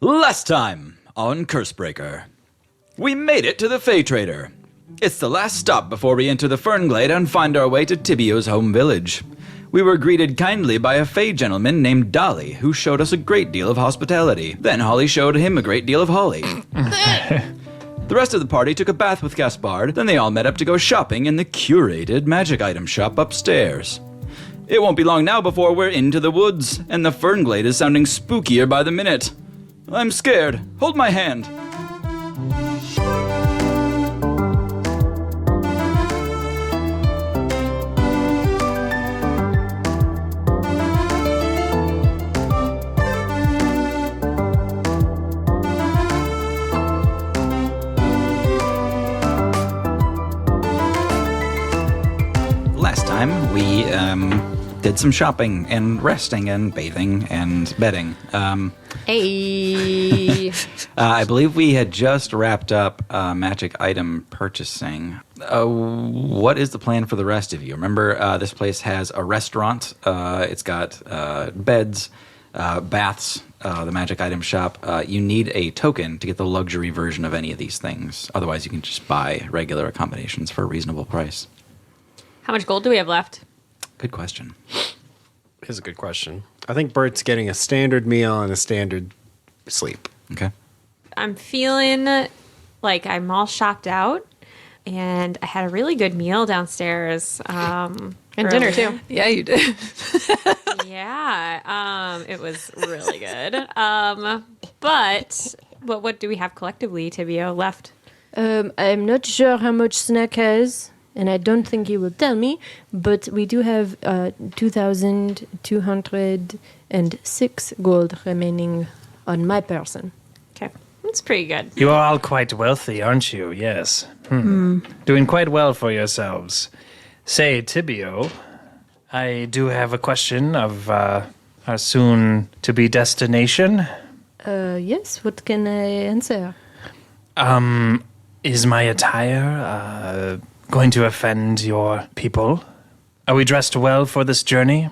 Last time on Cursebreaker, we made it to the Fey Trader. It's the last stop before we enter the Fernglade and find our way to Thibiaut's home village. We were greeted kindly by a Fey gentleman named Dolly, who showed us a great deal of hospitality. Then Holly showed him a great deal of holly. The rest of the party took a bath with Gaspard, then they all met up to go shopping in the curated magic item shop upstairs. It won't be long now before we're into the woods, and the Fernglade is sounding spookier by the minute. I'm scared. Hold my hand. Last time we did some shopping and resting and bathing and bedding. Hey. I believe we had just wrapped up magic item purchasing. What is the plan for the rest of you? Remember, this place has a restaurant. It's got beds, baths, the magic item shop. You need a token to get the luxury version of any of these things. Otherwise, you can just buy regular accommodations for a reasonable price. How much gold do we have left? Good question. Here's a good question. I think Bert's getting a standard meal and a standard sleep. Okay. I'm feeling like I'm all shopped out, and I had a really good meal downstairs. And dinner, too. Yeah, you did. Yeah, it was really good. But what do we have collectively, Thibiaut, left? I'm not sure how much Snack has, and I don't think he will tell me, but we do have 2,206 gold remaining on my person. Okay, that's pretty good. You are all quite wealthy, aren't you? Yes. Doing quite well for yourselves. Say, Thibiaut, I do have a question of our soon-to-be destination. Yes, what can I answer? Is my attire going to offend your people? Are we dressed well for this journey?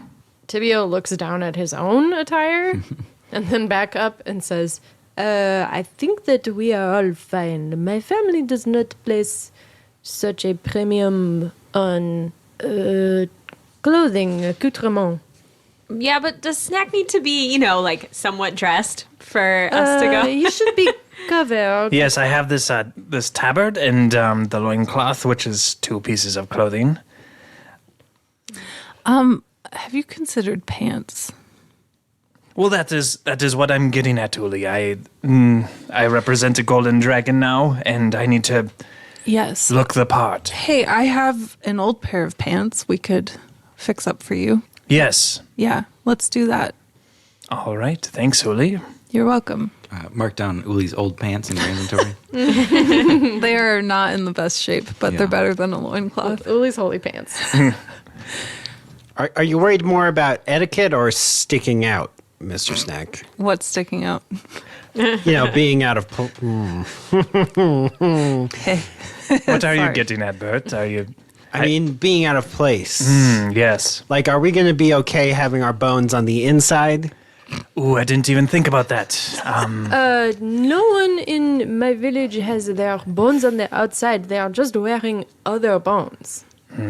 Thibiaut looks down at his own attire and then back up and says, I think that we are all fine. My family does not place such a premium on clothing, accoutrement. Yeah, but does Snack need to be, like somewhat dressed for us to go? You should be covered. Yes, I have this this tabard and the loincloth, which is 2 pieces of clothing. have you considered pants? Well, that is what I'm getting at, Uli. I represent a golden dragon now, and I need to Yes. look the part. Hey, I have an old pair of pants we could fix up for you. Yes. Yeah, let's do that. All right. Thanks, Uli. You're welcome. Mark down Uli's old pants in your inventory. They are not in the best shape, but they're better than a loincloth. Uli's holy pants. Are you worried more about etiquette or sticking out, Mr. Snack? What's sticking out? Being out of... What are you Sorry. getting at, Bert? Are you... I mean, being out of place. Yes. Like, are we going to be okay having our bones on the inside? Ooh, I didn't even think about that. No one in my village has their bones on the outside. They are just wearing other bones.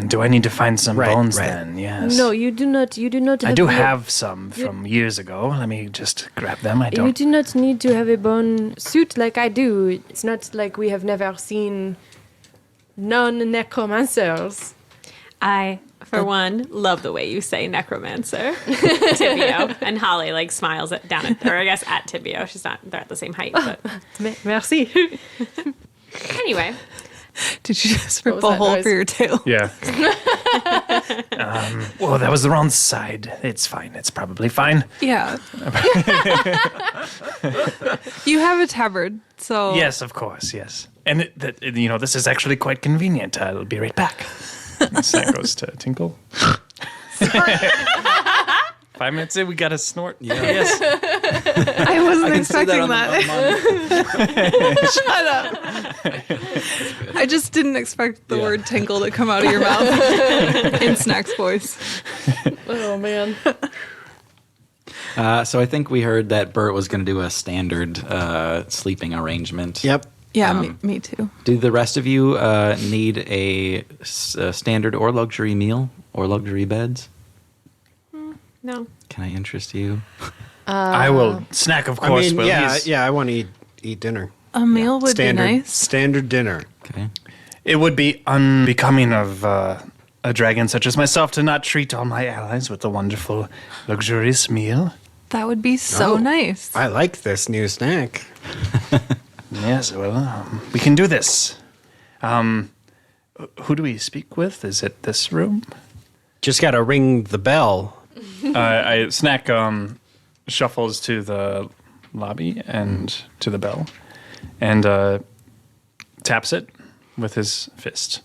Do I need to find some bones right. then? Yes. No, you do not. You do not. I do the- have some from years ago. Let me just grab them. I You don't... do not need to have a bone suit like I do. It's not like we have never seen non-necromancers. I, for one, love the way you say necromancer, Thibiaut. And Holly, smiles down at, or I guess at Thibiaut. She's not, they're at the same height, but Merci. anyway. Did you just rip was a that hole noise? for your tail? Yeah. Well, that was the wrong side. It's fine. It's probably fine. Yeah. You have a tabard, so... Yes, of course, yes. And, this is actually quite convenient. I'll be right back. Snack goes to Tinkle. 5 minutes in, we got a snort. Yeah. Yes. I wasn't can see expecting that. Shut up. I just didn't expect the word tinkle to come out of your mouth in Snack's voice. Oh, man. So I think we heard that Bert was going to do a standard sleeping arrangement. Yep. Yeah, me too. Do the rest of you need a standard or luxury meal or luxury beds? No. Can I interest you? I will snack, of course. Will. I want to eat dinner. A meal would Standard, be nice. Standard dinner. Okay. It would be unbecoming of a dragon such as myself to not treat all my allies with a wonderful, luxurious meal. That would be so Oh, nice. I like this new snack. Yes, well, we can do this. Who do we speak with? Is it this room? Just got to ring the bell. Snack shuffles to the lobby and to the bell and taps it with his fist.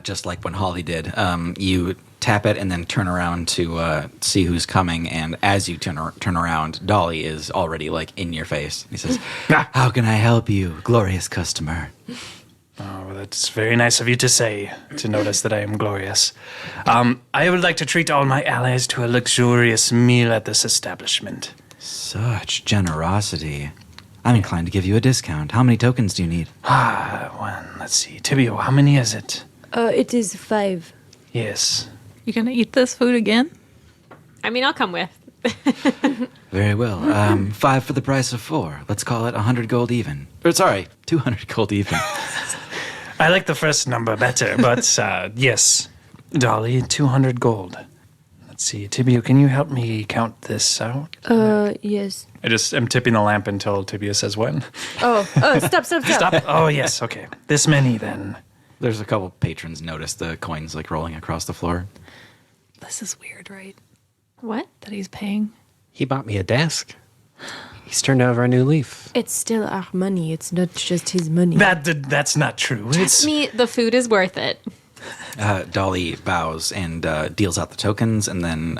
Just like when Holly did. You tap it and then turn around to see who's coming. And as you turn around, Dolly is already like in your face. He says, "How can I help you, glorious customer?" Oh, that's very nice of you to say, to notice that I am glorious. I would like to treat all my allies to a luxurious meal at this establishment. Such generosity. I'm inclined to give you a discount. How many tokens do you need? Let's see. Thibiaut, how many is it? It is 5. Yes. You gonna eat this food again? I mean, I'll come with. Very well. 5 for the price of 4. Let's call it 100 gold even. Or sorry, 200 gold even. I like the first number better, but yes. Dolly, 200 gold. Let's see. Thibiaut, can you help me count this out? Yes. I just am tipping the lamp until Thibiaut says when. Oh, stop. Stop. Oh, yes. Okay. This many then. There's a couple patrons notice the coins like rolling across the floor. This is weird, right? What? That he's paying. He bought me a desk. He's turned over a new leaf. It's still our money. It's not just his money. That's not true. It's Me, the food is worth it. Dolly bows and deals out the tokens and then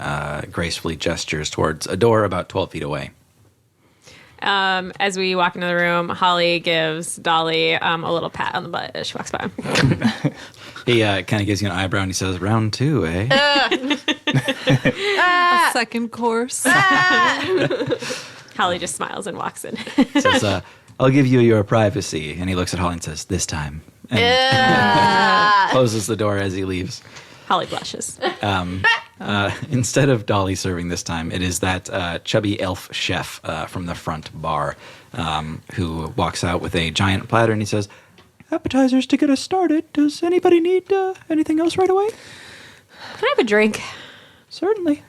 gracefully gestures towards a door about 12 feet away. As we walk into the room, Holly gives Dolly a little pat on the butt as she walks by. He kind of gives you an eyebrow and he says, "Round 2, eh?" A second course. Holly just smiles and walks in. Says, "I'll give you your privacy." And he looks at Holly and says, "This time." And closes the door as he leaves. Holly blushes. Instead of Dolly serving this time, it is that chubby elf chef from the front bar who walks out with a giant platter and he says, "Appetizers to get us started. Does anybody need anything else right away?" Can I have a drink "Certainly.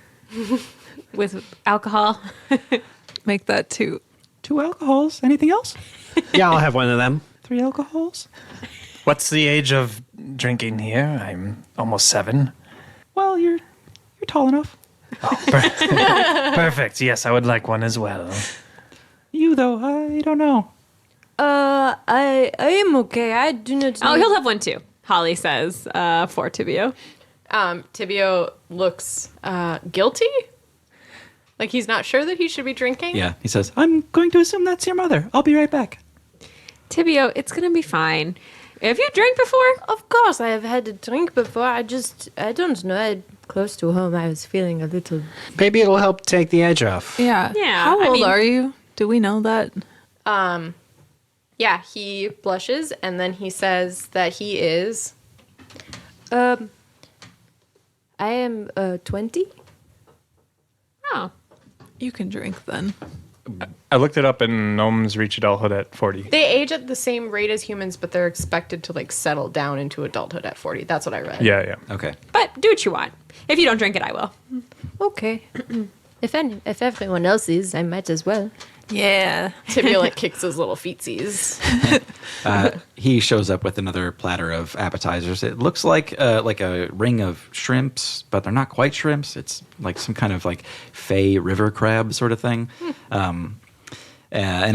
with alcohol?" Make that 2. 2 alcohols. Anything else? Yeah, I'll have one of them. 3 alcohols? What's the age of drinking here? I'm almost 7. Well, you're tall enough. Perfect. Yes, I would like one as well. You, though, I don't know. I am okay. I do not. Oh, he'll have one too. Holly says for Thibiaut. Thibiaut looks guilty. Like he's not sure that he should be drinking. Yeah, he says, "I'm going to assume that's your mother. I'll be right back." Thibiaut, it's gonna be fine. Have you drank before? Of course, I have had a drink before. I don't know. Close to home, I was feeling a little. Maybe it'll help take the edge off. Yeah. Yeah, How I old mean- are you? Do we know that? Yeah, he blushes and then he says that he is. I am 20. Oh, You can drink then. I looked it up, and gnomes reach adulthood at 40. They age at the same rate as humans, but they're expected to like settle down into adulthood at 40. That's what I read. Yeah. Okay. but do what you want. If you don't drink it, I will. Okay. if everyone else is, I might as well. Yeah. Thibiaut like kicks his little feetsies. He shows up with another platter of appetizers. It looks like a ring of shrimps, but they're not quite shrimps. It's like some kind of like fey river crab sort of thing. And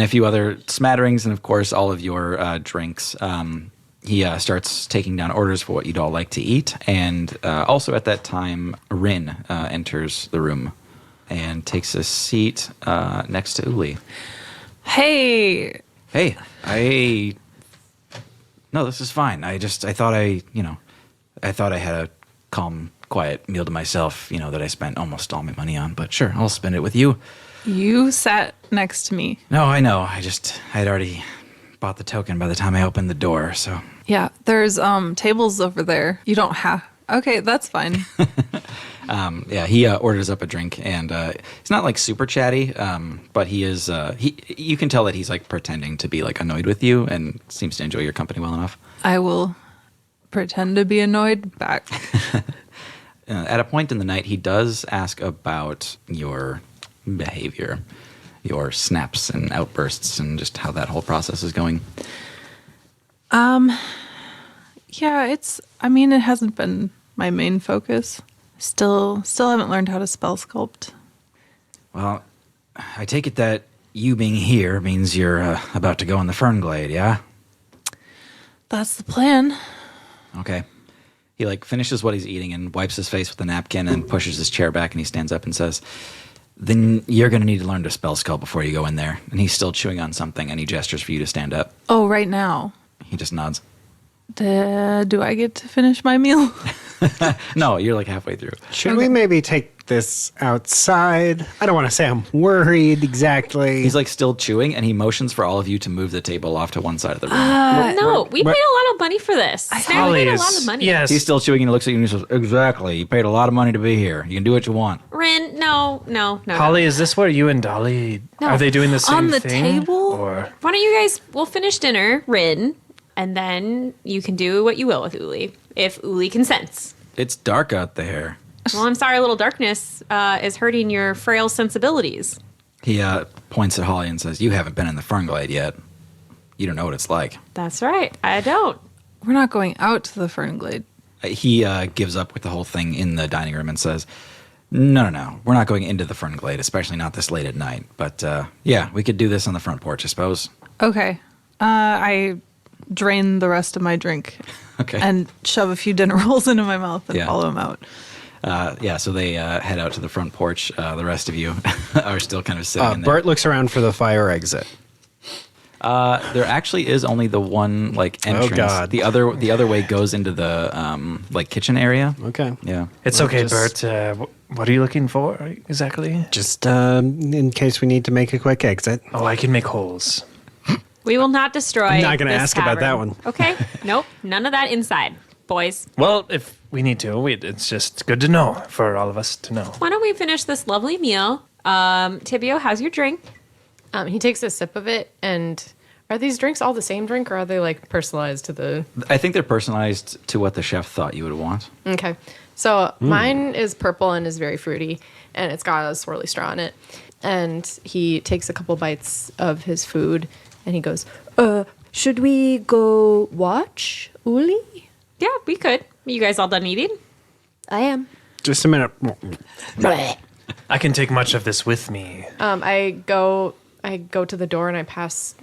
a few other smatterings, and of course all of your drinks. He starts taking down orders for what you'd all like to eat, and also at that time, Rin enters the room and takes a seat next to Uli. Hey. Hey, no, this is fine. I thought I had a calm quiet meal to myself, that I spent almost all my money on. But sure, I'll spend it with you. You sat next to me. No, I know. I'd already bought the token by the time I opened the door, so. Yeah, there's tables over there. You don't have. Okay, that's fine. Yeah, he orders up a drink, and he's not like super chatty, but he is. You can tell that he's like pretending to be like annoyed with you, and seems to enjoy your company well enough. I will pretend to be annoyed back. At a point in the night, he does ask about your behavior, your snaps and outbursts, and just how that whole process is going. Yeah, it hasn't been my main focus. Still haven't learned how to spell sculpt. Well, I take it that you being here means you're about to go in the Fernglade, yeah? That's the plan. Okay. He like finishes what he's eating and wipes his face with a napkin and pushes his chair back and he stands up and says, "Then you're going to need to learn to spell sculpt before you go in there." And he's still chewing on something and he gestures for you to stand up. Oh, right now. He just nods. Do I get to finish my meal? No, you're like halfway through. Should we maybe take this outside? I don't want to say I'm worried exactly. He's like still chewing and he motions for all of you to move the table off to one side of the room. No, we paid a lot of money for this. Snack paid a lot of money. Yes. He's still chewing and he looks at you and he says, "Exactly. You paid a lot of money to be here. You can do what you want." Rin, no. Holly, is this where you and Dolly are they doing the same On the thing? table? Or Why don't you guys, we'll finish dinner, Rin, and then you can do what you will with Uli, if Uli consents. It's dark out there. Well, I'm sorry, a little darkness is hurting your frail sensibilities. He points at Holly and says, "You haven't been in the Fernglade yet. You don't know what it's like." That's right, I don't. We're not going out to the Fernglade. He gives up with the whole thing in the dining room and says, No. We're not going into the Fernglade, especially not this late at night. But yeah, we could do this on the front porch, I suppose." Okay. I drain the rest of my drink Okay. and shove a few dinner rolls into my mouth and Yeah. follow him out. Yeah, so they head out to the front porch. The rest of you are still kind of sitting in there. Bert looks around for the fire exit. There actually is only the one like entrance. God. The other way goes into the like kitchen area. Okay. Yeah. it's Well, okay, just- Bert. What are you looking for exactly? Just in case we need to make a quick exit. Oh, I can make holes. We will not destroy I'm not gonna this ask about that tavern. one. Okay? Nope, none of that inside, boys. Well, if we need to, it's just good to know for all of us to know. Why don't we finish this lovely meal? Thibiaut, how's your drink? He takes a sip of it, and are these drinks all the same drink, or are they like personalized to the? I think they're personalized to what the chef thought you would want. Okay, so mine is purple and is very fruity, and it's got a swirly straw in it. And he takes a couple bites of his food, and he goes, Should we go watch Uli? Yeah, we could. You guys all done eating? I am. Just a minute. I can take much of this with me. I go to the door and I pass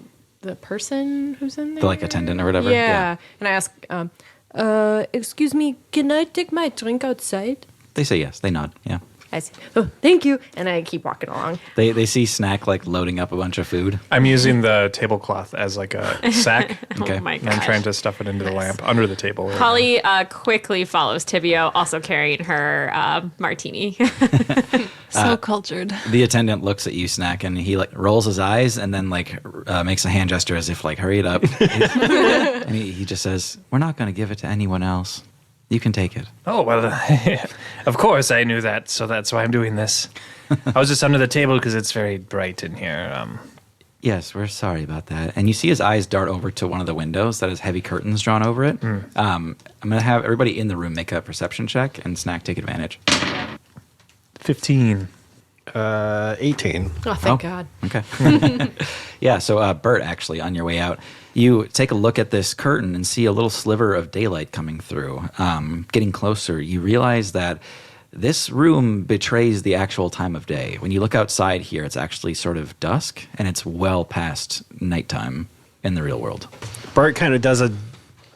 the person who's in there. The like attendant or whatever. Yeah. And I ask, Excuse me, can I take my drink outside? They say yes. They nod. Yeah. I say, "Oh, thank you," and I keep walking along. They see Snack like loading up a bunch of food. I'm using the tablecloth as like a sack. Okay. Oh my And I'm gosh. trying to stuff it into the lamp under the table. Holly quickly follows Thibiaut, also carrying her martini. So cultured. The attendant looks at you, Snack, and he like rolls his eyes and then like makes a hand gesture as if like hurry it up. And he just says, "We're not going to give it to anyone else. You can take it." Oh, well, of course I knew that, so that's why I'm doing this. I was just under the table because it's very bright in here. Yes, we're sorry about that. And you see his eyes dart over to one of the windows that has heavy curtains drawn over it. I'm going to have everybody in the room make a perception check and Snack take advantage. 15. 18. Oh, thank God. Okay. Yeah, so Bert, actually, on your way out, you take a look at this curtain and see a little sliver of daylight coming through. Getting closer, you realize that this room betrays the actual time of day. When you look outside here, it's actually sort of dusk, and it's well past nighttime in the real world. Bert kind of does a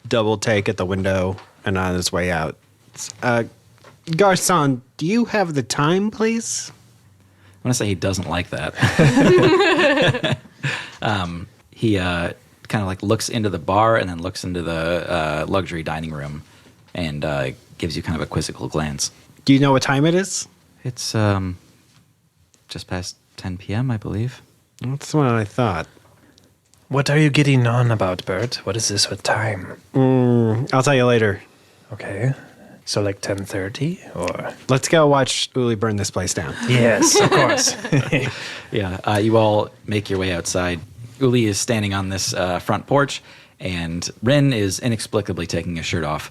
double take at the window and on his way out. Garçon, do you have the time, please? I want to say he doesn't like that. He kind of like looks into the bar and then looks into the luxury dining room and gives you kind of a quizzical glance. Do you know what time it is? It's just past 10 p.m., I believe. That's what I thought. What are you getting on about, Bert? What is this with time? I'll tell you later. Okay. So like 10:30 or? Let's go watch Uli burn this place down. Yes, of course. Yeah, you all make your way outside. Uli is standing on this front porch, and Rin is inexplicably taking his shirt off.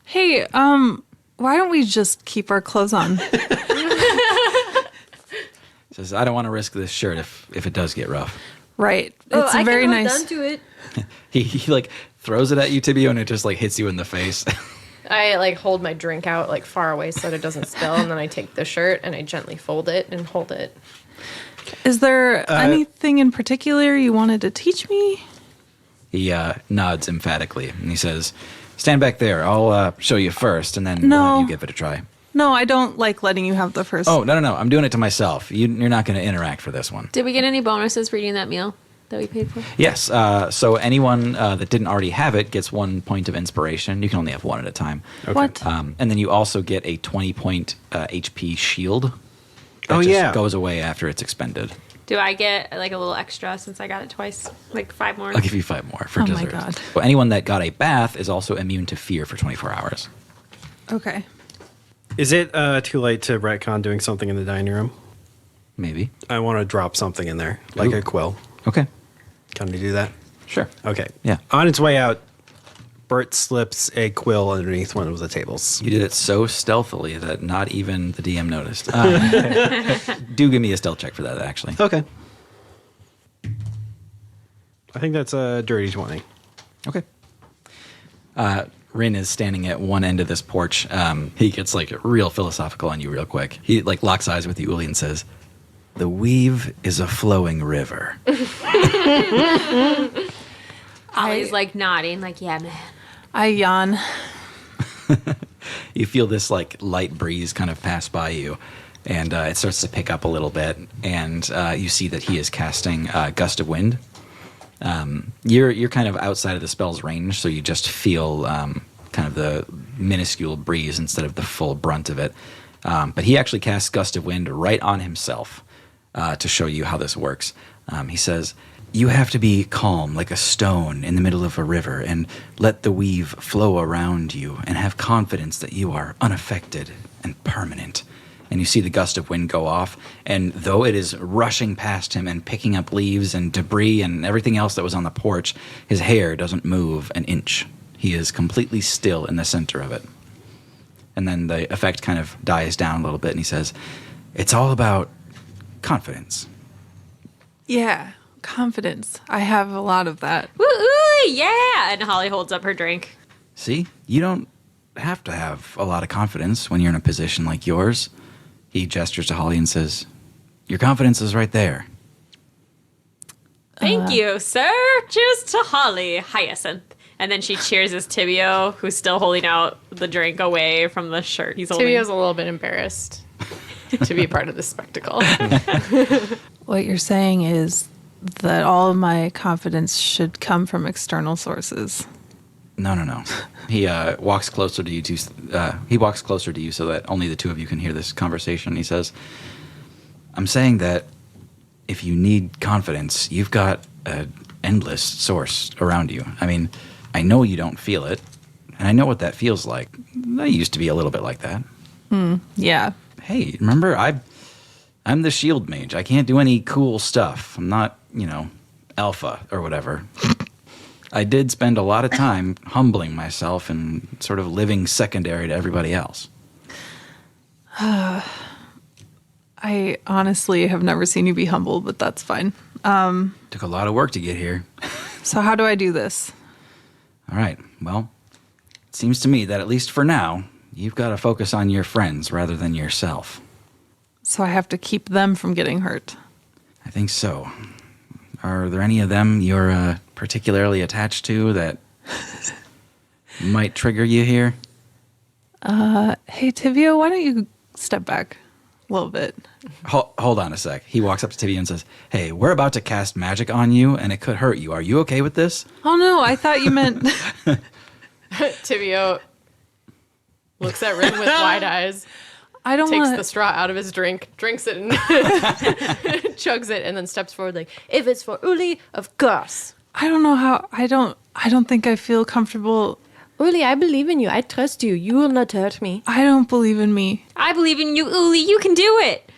Hey, why don't we just keep our clothes on? Says, I don't want to risk this shirt if it does get rough. Right. It's a very nice. Down to it. He like throws it at you, Thibiaut, and it just like hits you in the face. I like hold my drink out like far away so that it doesn't spill, and then I take the shirt and I gently fold it and hold it. Is there anything in particular you wanted to teach me? He nods emphatically, and he says, stand back there. I'll show you first, and then we'll No. have you give it a try. No, I don't like letting you have the first. Oh, no. I'm doing it to myself. You're not going to interact for this one. Did we get any bonuses for eating that meal that we paid for? Yes. So anyone that didn't already have it gets 1 point of inspiration. You can only have one at a time. Okay. What? And then you also get a 20-point HP shield. That Oh, just yeah. goes away after it's expended. Do I get like a little extra since I got it twice? Like 5 more? I'll give you 5 more for Oh my dessert. God. Well, anyone that got a bath is also immune to fear for 24 hours. Okay. Is it too late to retcon doing something in the dining room? Maybe. I want to drop something in there, like Ooh. a quill. Okay. Can we do that? Sure. Okay. Yeah. On its way out, Bert slips a quill underneath one of the tables. You did it so stealthily that not even the DM noticed. Do give me a stealth check for that, actually. Okay. I think that's a dirty 20. Okay. Rin is standing at one end of this porch. He gets like real philosophical on you real quick. He like locks eyes with you, Uli, and says, "The weave is a flowing river." Ollie's like nodding, like, yeah, man. I yawn. You feel this like light breeze kind of pass by you, and it starts to pick up a little bit, and you see that he is casting Gust of Wind. You're kind of outside of the spell's range, so you just feel kind of the minuscule breeze instead of the full brunt of it. But he actually casts Gust of Wind right on himself to show you how this works. He says, "You have to be calm like a stone in the middle of a river and let the weave flow around you and have confidence that you are unaffected and permanent." And you see the gust of wind go off, and though it is rushing past him and picking up leaves and debris and everything else that was on the porch, his hair doesn't move an inch. He is completely still in the center of it. And then the effect kind of dies down a little bit, and he says, "It's all about confidence." Yeah. Confidence. I have a lot of that. Woo, ooh, yeah. And Holly holds up her drink. See, you don't have to have a lot of confidence when you're in a position like yours. He gestures to Holly and says, "Your confidence is right there." Thank you, sir. Cheers to Holly, Hyacinth. And then she cheers Thibiaut, who's still holding out the drink away from the shirt he's holding. Thibiaut's a little bit embarrassed to be part of this spectacle. What you're saying is that all of my confidence should come from external sources. No. He walks closer to you. He walks closer to you so that only the two of you can hear this conversation. He says, "I'm saying that if you need confidence, you've got an endless source around you. I mean, I know you don't feel it, and I know what that feels like. I used to be a little bit like that. Yeah. Hey, remember, I'm the shield mage. I can't do any cool stuff. I'm not, alpha or whatever." I did spend a lot of time humbling myself and sort of living secondary to everybody else. I honestly have never seen you be humble, but that's fine. Took a lot of work to get here. So how do I do this? All right, well, it seems to me that at least for now, you've got to focus on your friends rather than yourself. So I have to keep them from getting hurt. I think so. Are there any of them you're particularly attached to that might trigger you here? Hey, Thibiaut, why don't you step back a little bit? Hold on a sec. He walks up to Thibiaut and says, "Hey, we're about to cast magic on you, and it could hurt you. Are you okay with this?" Oh, no, I thought you meant... Thibiaut looks at Rin with wide eyes, I don't takes want the straw out of his drink, drinks it, and chugs it, and then steps forward like, if it's for Uli, of course. I don't know how. I don't think I feel comfortable. Uli, I believe in you. I trust you. You will not hurt me. I don't believe in me. I believe in you, Uli. You can do it.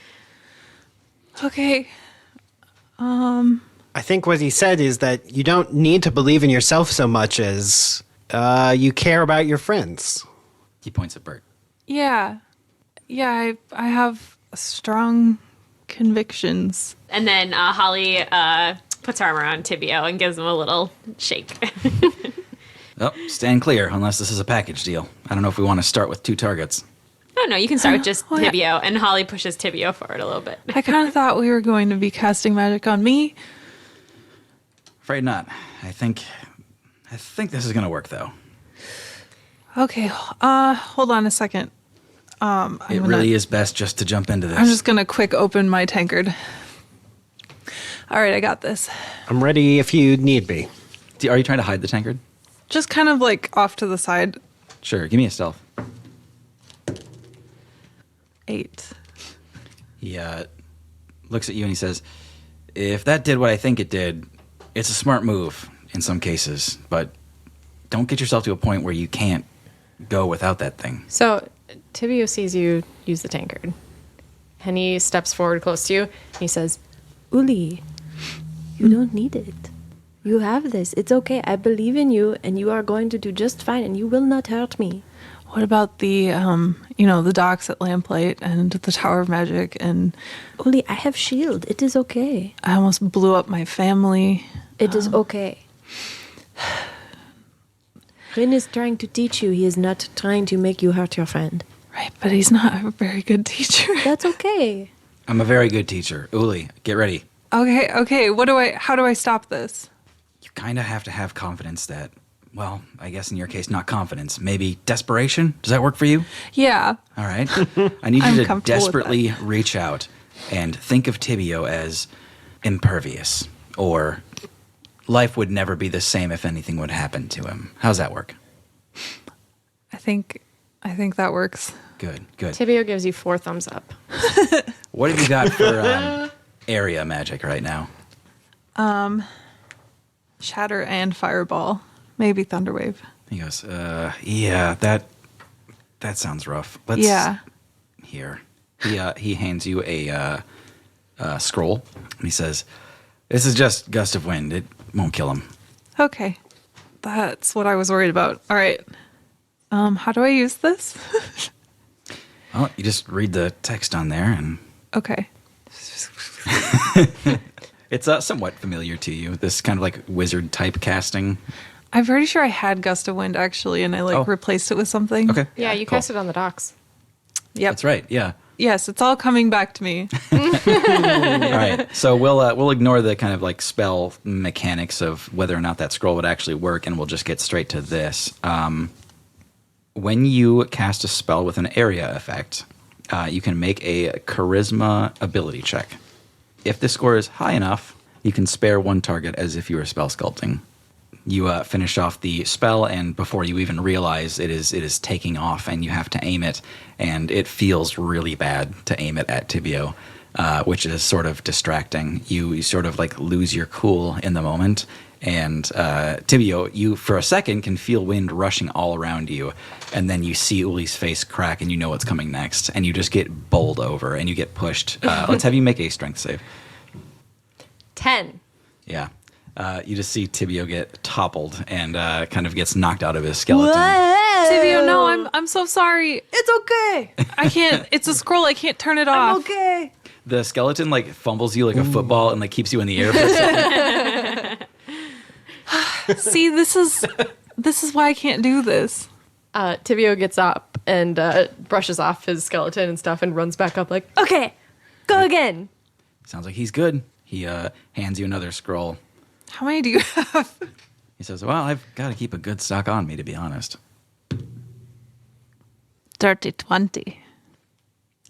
Okay. I think what he said is that you don't need to believe in yourself so much as you care about your friends. He points at Bert. Yeah. Yeah, I have strong convictions. And then Holly puts her arm around Thibiaut and gives him a little shake. Oh, stand clear unless this is a package deal. I don't know if we want to start with 2 targets. No, you can start with just Well, yeah. Thibiaut. And Holly pushes Thibiaut forward a little bit. I kind of thought we were going to be casting magic on me. Afraid not. I think this is going to work, though. Okay, hold on a second. It really is best just to jump into this. I'm just gonna quick open my tankard. All right, I got this. I'm ready if you need me. Are you trying to hide the tankard? Just kind of like off to the side. Sure, give me a stealth. 8. He looks at you and he says, if that did what I think it did, it's a smart move in some cases, but don't get yourself to a point where you can't go without that thing. So Thibiaut sees you use the tankard, and he steps forward close to you, and he says, Uli, you don't need it. You have this. It's okay. I believe in you, and you are going to do just fine, and you will not hurt me. What about the the docks at Lamplight and the Tower of Magic, and Uli, I have shield. It is okay. I almost blew up my family. It is okay. Rin is trying to teach you. He is not trying to make you hurt your friend. Right, but he's not a very good teacher. That's okay. I'm a very good teacher. Uli, get ready. Okay. How do I stop this? You kind of have to have confidence that, well, I guess in your case, not confidence, maybe desperation. Does that work for you? Yeah. All right. I need I'm you to comfortable with desperately reach out and think of Thibiaut as impervious, or life would never be the same if anything would happen to him. How's that work? I think that works. Good. Thibiaut gives you 4 thumbs up. What have you got for area magic right now? Shatter and Fireball. Maybe Thunderwave. He goes, yeah, that sounds rough. Let's here. He hands you a scroll, and he says, "This is just gust of wind. It won't kill him." Okay. That's what I was worried about. All right. How do I use this? Well, you just read the text on there, and Okay. it's somewhat familiar to you. This kind of like wizard type casting. I'm pretty sure I had Gust of Wind actually, and I replaced it with something. Okay. Yeah, you cool. cast it on the docks. Yep. That's right. Yeah. Yes, it's all coming back to me. All right. So we'll ignore the kind of like spell mechanics of whether or not that scroll would actually work, and we'll just get straight to this. When you cast a spell with an area effect, you can make a charisma ability check. If the score is high enough, you can spare 1 target as if you were spell sculpting. You finish off the spell, and before you even realize it is taking off, and you have to aim it, and it feels really bad to aim it at Thibiaut, which is sort of distracting. You sort of like lose your cool in the moment, and Thibiaut, you for a second can feel wind rushing all around you, and then you see Uli's face crack, and you know what's coming next, and you just get bowled over, and you get pushed. Let's have you make a strength save. 10. Yeah. You just see Thibiaut get toppled and kind of gets knocked out of his skeleton. Thibiaut, no, I'm so sorry. It's okay. I can't. It's a scroll. I can't turn it off. Okay. The skeleton like fumbles you like a football and like keeps you in the air for a second. See, this is why I can't do this. Thibiaut gets up and brushes off his skeleton and stuff and runs back up like, Okay. Go again. Sounds like he's good. He hands you another scroll. How many do you have? He says, well, I've got to keep a good stock on me, to be honest. Dirty 20.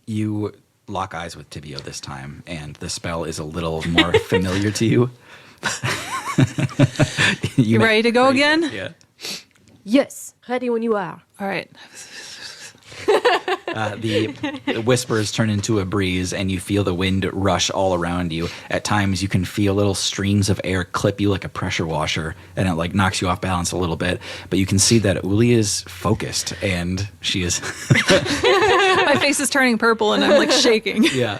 You lock eyes with Thibiaut this time, and the spell is a little more familiar to you. You ready to go again? Yeah. Yes. Ready when you are. All right. The whispers turn into a breeze, and you feel the wind rush all around you. At times, you can feel little streams of air clip you like a pressure washer, and it like knocks you off balance a little bit. But you can see that Uli is focused, and she is. My face is turning purple and I'm like shaking. Yeah.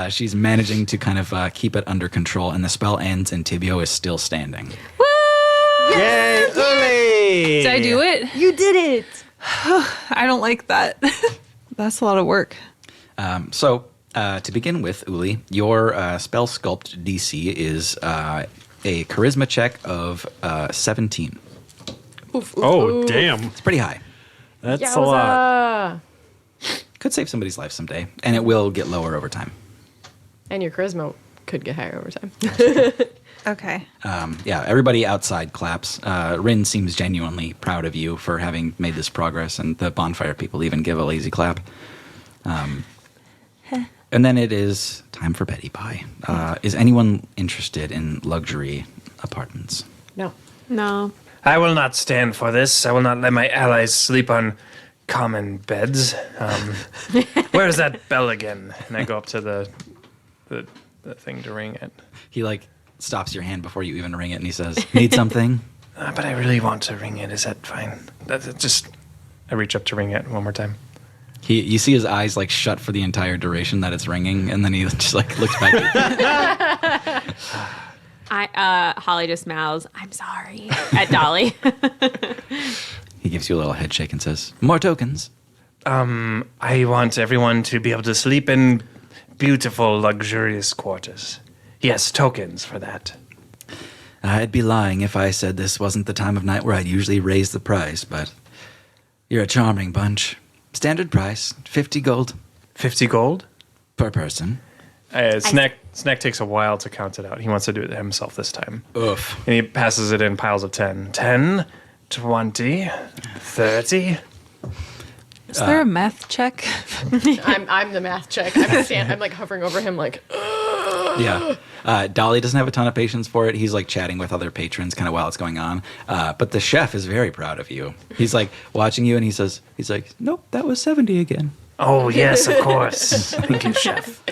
She's managing to kind of keep it under control, and the spell ends, and Thibiaut is still standing. Yay, Uli! Did I do it? You did it. I don't like that. That's a lot of work. So, to begin with, Uli, your spell sculpt DC is a charisma check of 17. Oh, damn. It's pretty high. That's a lot. Could save somebody's life someday, and it will get lower over time. And your charisma could get higher over time. Okay. Yeah, everybody outside claps. Rin seems genuinely proud of you for having made this progress, and the bonfire people even give a lazy clap. And then it is time for Betty Pie. Is anyone interested in luxury apartments? No. No. I will not stand for this. I will not let my allies sleep on common beds. Where's that bell again? And I go up to the thing to ring it. He like stops your hand before you even ring it, and he says, "Need something?" But I really want to ring it. Is that fine? I reach up to ring it one more time. You see his eyes like shut for the entire duration that it's ringing, and then he just like looks back at you. Holly just mouths, "I'm sorry," at Dolly. He gives you a little head shake and says, "More tokens." I want everyone to be able to sleep in beautiful, luxurious quarters. Yes, tokens for that. I'd be lying if I said this wasn't the time of night where I'd usually raise the price, but you're a charming bunch. Standard price, 50 gold 50 gold? per person. Snack takes a while to count it out. He wants to do it himself this time. Oof. And he passes it in piles of 10. 10, 20, 30. Is there a math check? I'm the math check. I'm like hovering over him like, Yeah. Dolly doesn't have a ton of patience for it. He's like chatting with other patrons kind of while it's going on. But the chef is very proud of you. He's like watching you, and he's like, "Nope, that was 70 again." Oh, yes, of course. Thank you, chef.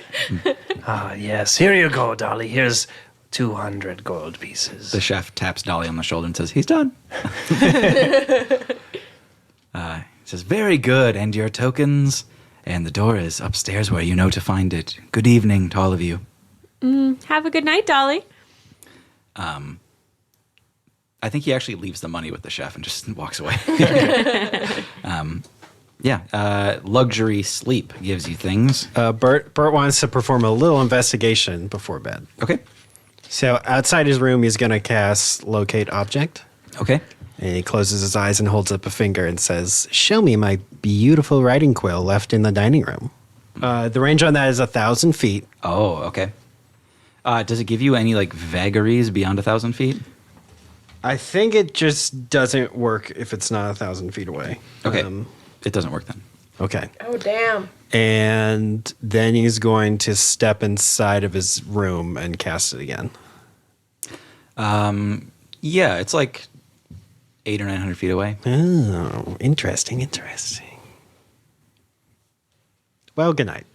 Yes. Here you go, Dolly. Here's 200 gold pieces. The chef taps Dolly on the shoulder and says, "He's done." He says, "Very good, and your tokens." And the door is upstairs where you know to find it. Good evening to all of you. Have a good night, Dolly. I think he actually leaves the money with the chef and just walks away. Luxury sleep gives you things. Bert wants to perform a little investigation before bed. Okay. So outside his room, he's going to cast Locate Object. Okay. And he closes his eyes and holds up a finger and says, "Show me my beautiful writing quill left in the dining room." The range on that is 1,000 feet. Oh, okay. Does it give you any like vagaries beyond 1,000 feet? I think it just doesn't work if it's not 1,000 feet away. Okay. It doesn't work then. Okay. oh damn. And then he's going to step inside of his room and cast it again. Yeah, it's like 800 or 900 feet away. Oh, interesting. Well, good night.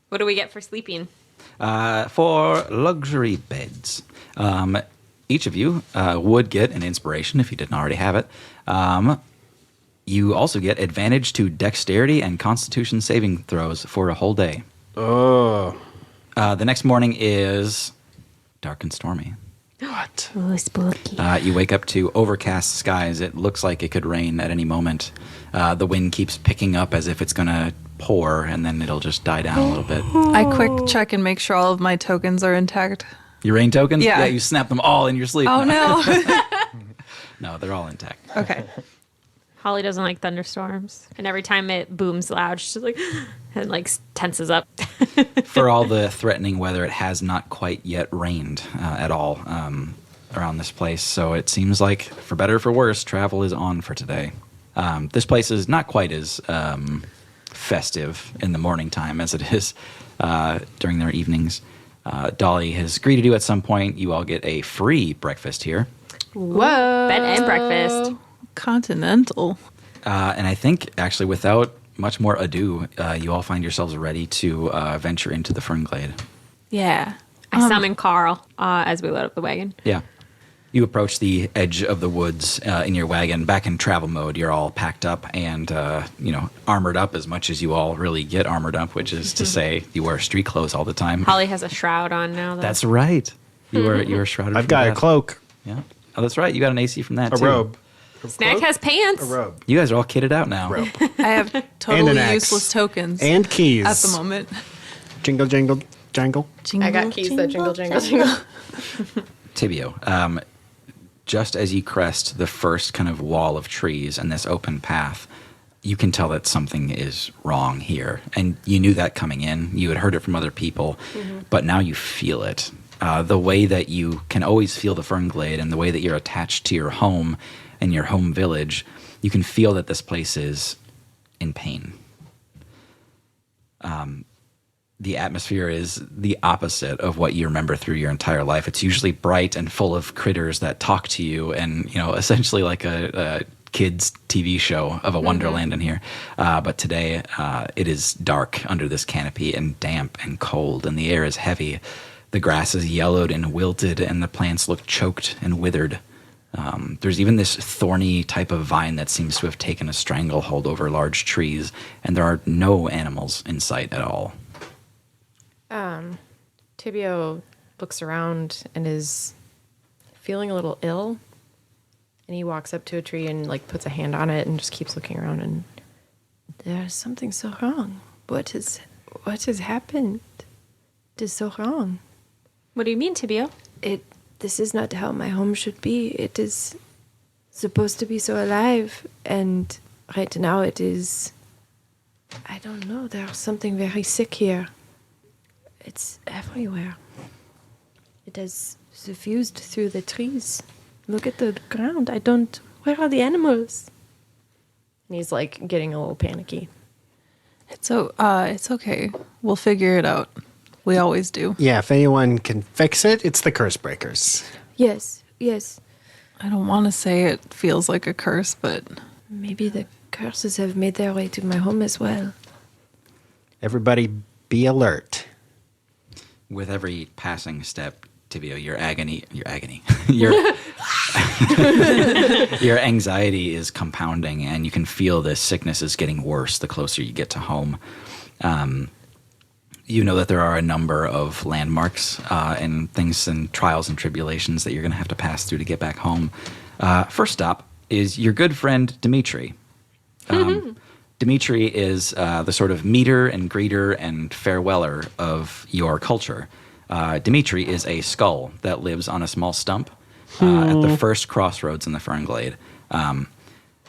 What do we get for sleeping? For luxury beds, each of you would get an inspiration if you didn't already have it. You also get advantage to dexterity and constitution saving throws for a whole day. Oh. The next morning is dark and stormy. What? Oh, spooky. You wake up to overcast skies. It looks like it could rain at any moment. The wind keeps picking up as if it's going to pour, and then it'll just die down a little bit. I quick check and make sure all of my tokens are intact. Your rain tokens? Yeah. You snap them all in your sleep. Oh no. No, they're all intact. Okay. Holly doesn't like thunderstorms, and every time it booms loud, she's like, and like tenses up. For all the threatening weather, it has not quite yet rained at all around this place. So it seems like, for better or for worse, travel is on for today. This place is not quite as festive in the morning time as it is during their evenings. Dolly has greeted you at some point. You all get a free breakfast here. Whoa. Bed and breakfast. Continental. And I think, actually, without much more ado, you all find yourselves ready to venture into the Fernglade. Yeah. I summon Carl as we load up the wagon. Yeah. You approach the edge of the woods in your wagon. Back in travel mode, you're all packed up and, armored up as much as you all really get armored up, which is to say you wear street clothes all the time. Holly has a shroud on now, though. That's right. You were shrouded. I've from got a death. cloak, Yeah. Oh, that's right. You got an AC from that, a too. robe. Snack has pants. A robe. You guys are all kitted out now. Robe. I have totally axe. useless tokens And keys. at the moment. Jingle, jingle, jangle. I got keys that jingle, jingle, jingle. Thibiaut, just as you crest the first kind of wall of trees and this open path, you can tell that something is wrong here. And you knew that coming in. You had heard it from other people, but now you feel it. The way that you can always feel the Fernglade and the way that you're attached to your home and your home village, you can feel that this place is in pain. The atmosphere is the opposite of what you remember through your entire life. It's usually bright and full of critters that talk to you and, essentially like a kids' TV show of a wonderland in here. But today, it is dark under this canopy and damp and cold, and the air is heavy. The grass is yellowed and wilted, and the plants look choked and withered. There's even this thorny type of vine that seems to have taken a stranglehold over large trees, and there are no animals in sight at all. Thibiaut looks around and is feeling a little ill. And he walks up to a tree and puts a hand on it and just keeps looking around, and there's something so wrong. What has happened? It is so wrong. What do you mean, Thibiaut? This is not how my home should be. It is supposed to be so alive, and right now it is. I don't know. There's something very sick here. It's everywhere. It has suffused through the trees. Look at the ground. Where are the animals? And he's getting a little panicky. It's okay. We'll figure it out. We always do. Yeah, if anyone can fix it, it's the Cursebreakers. Yes. I don't want to say it feels like a curse, but Maybe the curses have made their way to my home as well. Everybody be alert. With every passing step, Thibiaut, your your anxiety is compounding, and you can feel this sickness is getting worse the closer you get to home. You know that there are a number of landmarks and things and trials and tribulations that you're going to have to pass through to get back home. First stop is your good friend Dimitri. Dimitri is the sort of meter and greeter and fareweller of your culture. Dimitri is a skull that lives on a small stump at the first crossroads in the Fernglade.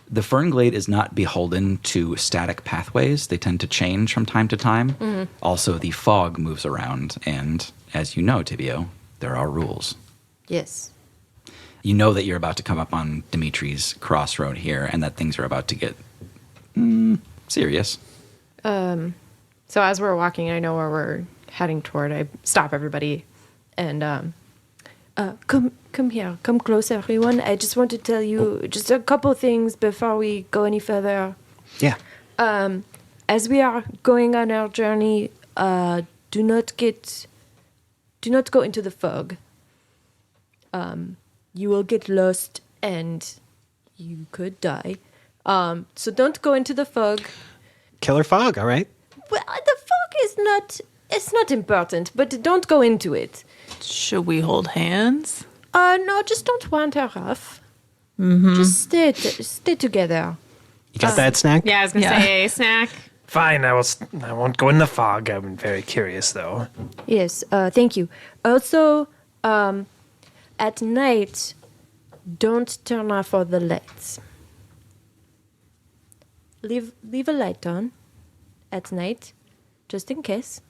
The Fernglade is not beholden to static pathways. They tend to change from time to time. Also, the fog moves around, and as you know, Thibiaut, there are rules. Yes. You know that you're about to come up on Dimitri's crossroad here, and that things are about to get serious. So as we're walking, I know where we're heading toward. I stop everybody and Come here. Come closer, everyone. I just want to tell you just a couple things before we go any further. Yeah. As we are going on our journey, do not go into the fog. You will get lost and you could die. So don't go into the fog. Killer fog, all right? Well, the fog it's not important, but don't go into it. should we hold hands? No, just don't wander off. Just stay together. You got that, Snack? Yeah, I was gonna Yeah. say snack. Fine, I won't go in the fog. I'm very curious, though. Yes, thank you. Also, at night, don't turn off all the lights. Leave a light on at night, just in case.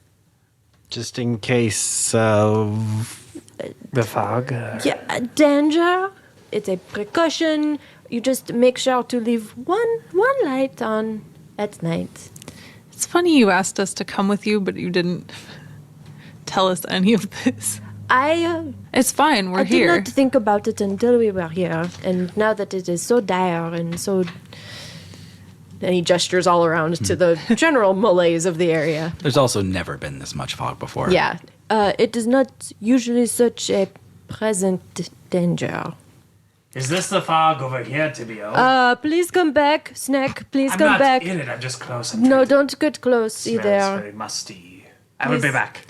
Just in case of... The fog? Yeah, danger. It's a precaution. You just make sure to leave one light on at night. It's funny you asked us to come with you, but you didn't tell us any of this. It's fine, we're I here. did not think about it until we were here, and now that it is so dire and so And he gestures all around to the general malaise of the area. There's also never been this much fog before. Yeah. It is not usually such a present danger. Is this the fog over here, Thibiaut? Please come back, Snack. Please I'm come not back. in it. I'm just close. No, don't get close Smells either. very musty. I will be back.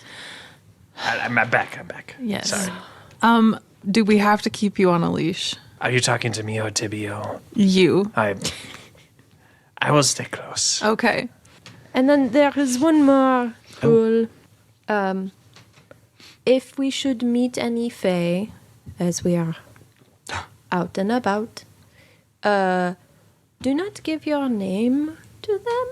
I'm back. I'm back. Yes. Sorry. Do we have to keep you on a leash? Are you talking to me or Thibiaut? You. I will stay close. Okay. And then there is one more rule. If we should meet any fae, as we are out and about, do not give your name to them.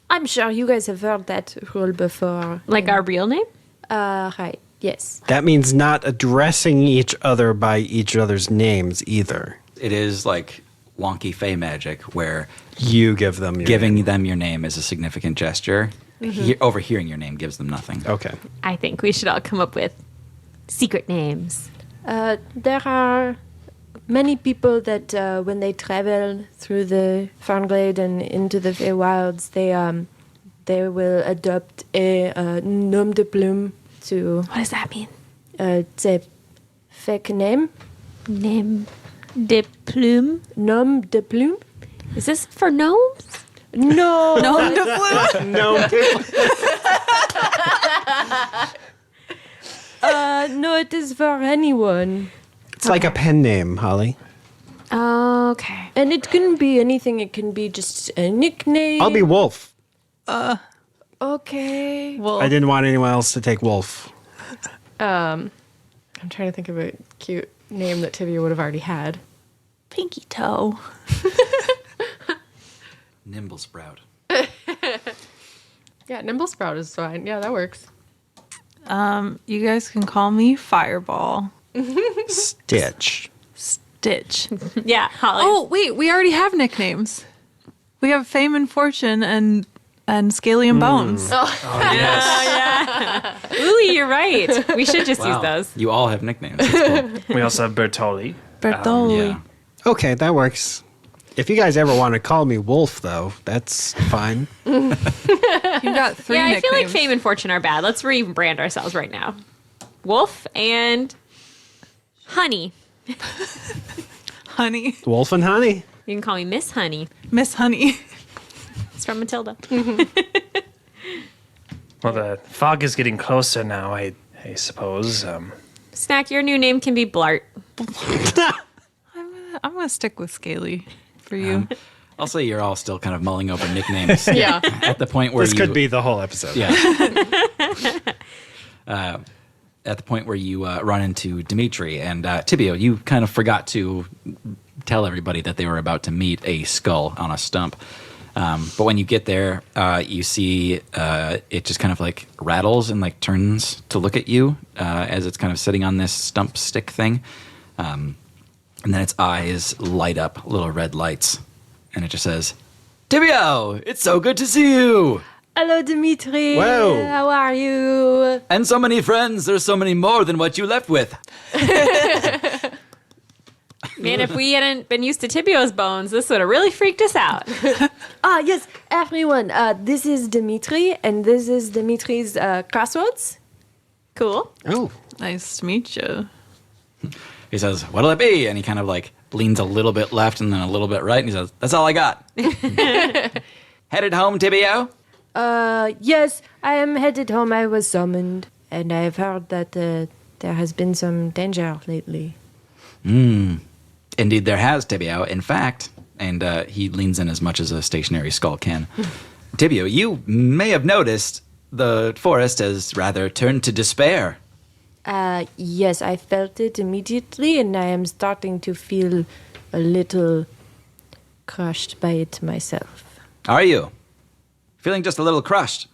I'm sure you guys have heard that rule before. Like our real name? Right, yes. That means not addressing each other by each other's names either. It is like wonky fey magic where You give them your giving name. them your name is a significant gesture. Overhearing your name gives them nothing. Okay. I think we should all come up with secret names. There are many people that when they travel through the Fernglade and into the Feywilds, they will adopt a nom de plume to What does that mean? it's a fake name. Name de plume. Nom de plume. Is this for gnomes? No. No. No, it is for anyone. It's like a pen name, Holly. Okay. And it can be anything. It can be just a nickname. I'll be Wolf. Okay. Well, I didn't want anyone else to take Wolf. I'm trying to think of a cute name that Tivia would have already had. Pinky toe. Nimble Sprout. Yeah, Nimble Sprout is fine. Yeah, that works. You guys can call me Fireball. Stitch. Stitch. Yeah, Holly. Oh, wait, we already have nicknames. We have Fame and Fortune and Scaly and Bones. Ooh, you're right. We should just use Wow. those. You all have nicknames. That's cool. We also have Bertoli. Bertoli. Yeah. Okay, that works. If you guys ever want to call me Wolf, though, that's fine. You got three Yeah, I nicknames. feel like Fame and Fortune are bad. Let's rebrand ourselves right now. Wolf and Honey. Honey. Wolf and Honey. You can call me Miss Honey. Miss Honey. It's from Matilda. Well, the fog is getting closer now, I suppose. Snack, your new name can be Blart. I'm going to stick with Scaly for you. I'll say you're all still kind of mulling over nicknames. Yeah. At the point where This you could be the whole episode. Yeah. At the point where you run into Dimitri and Thibiaut, you kind of forgot to tell everybody that they were about to meet a skull on a stump. But when you get there, you see it just kind of like rattles and like turns to look at you as it's kind of sitting on this stump stick thing. And then its eyes light up little red lights. And it just says, Thibiaut, it's so good to see you. Hello, Dimitri. Whoa. How are you? And so many friends, there's so many more than what you left with. Man, if we hadn't been used to Thibiaut's bones, this would have really freaked us out. Yes, everyone. This is Dimitri, and this is Dimitri's crossroads. Cool. Oh, Nice to meet you. He says, what'll it be? And he kind of like leans a little bit left and then a little bit right. And he says, that's all I got. Headed home, Thibiaut? Yes, I am headed home. I was summoned, and I have heard that there has been some danger lately. Indeed, there has, Thibiaut. In fact, and he leans in as much as a stationary skull can. Thibiaut, you may have noticed the forest has rather turned to despair. Yes, I felt it immediately, and I am starting to feel a little crushed by it myself. Are you? Feeling just a little crushed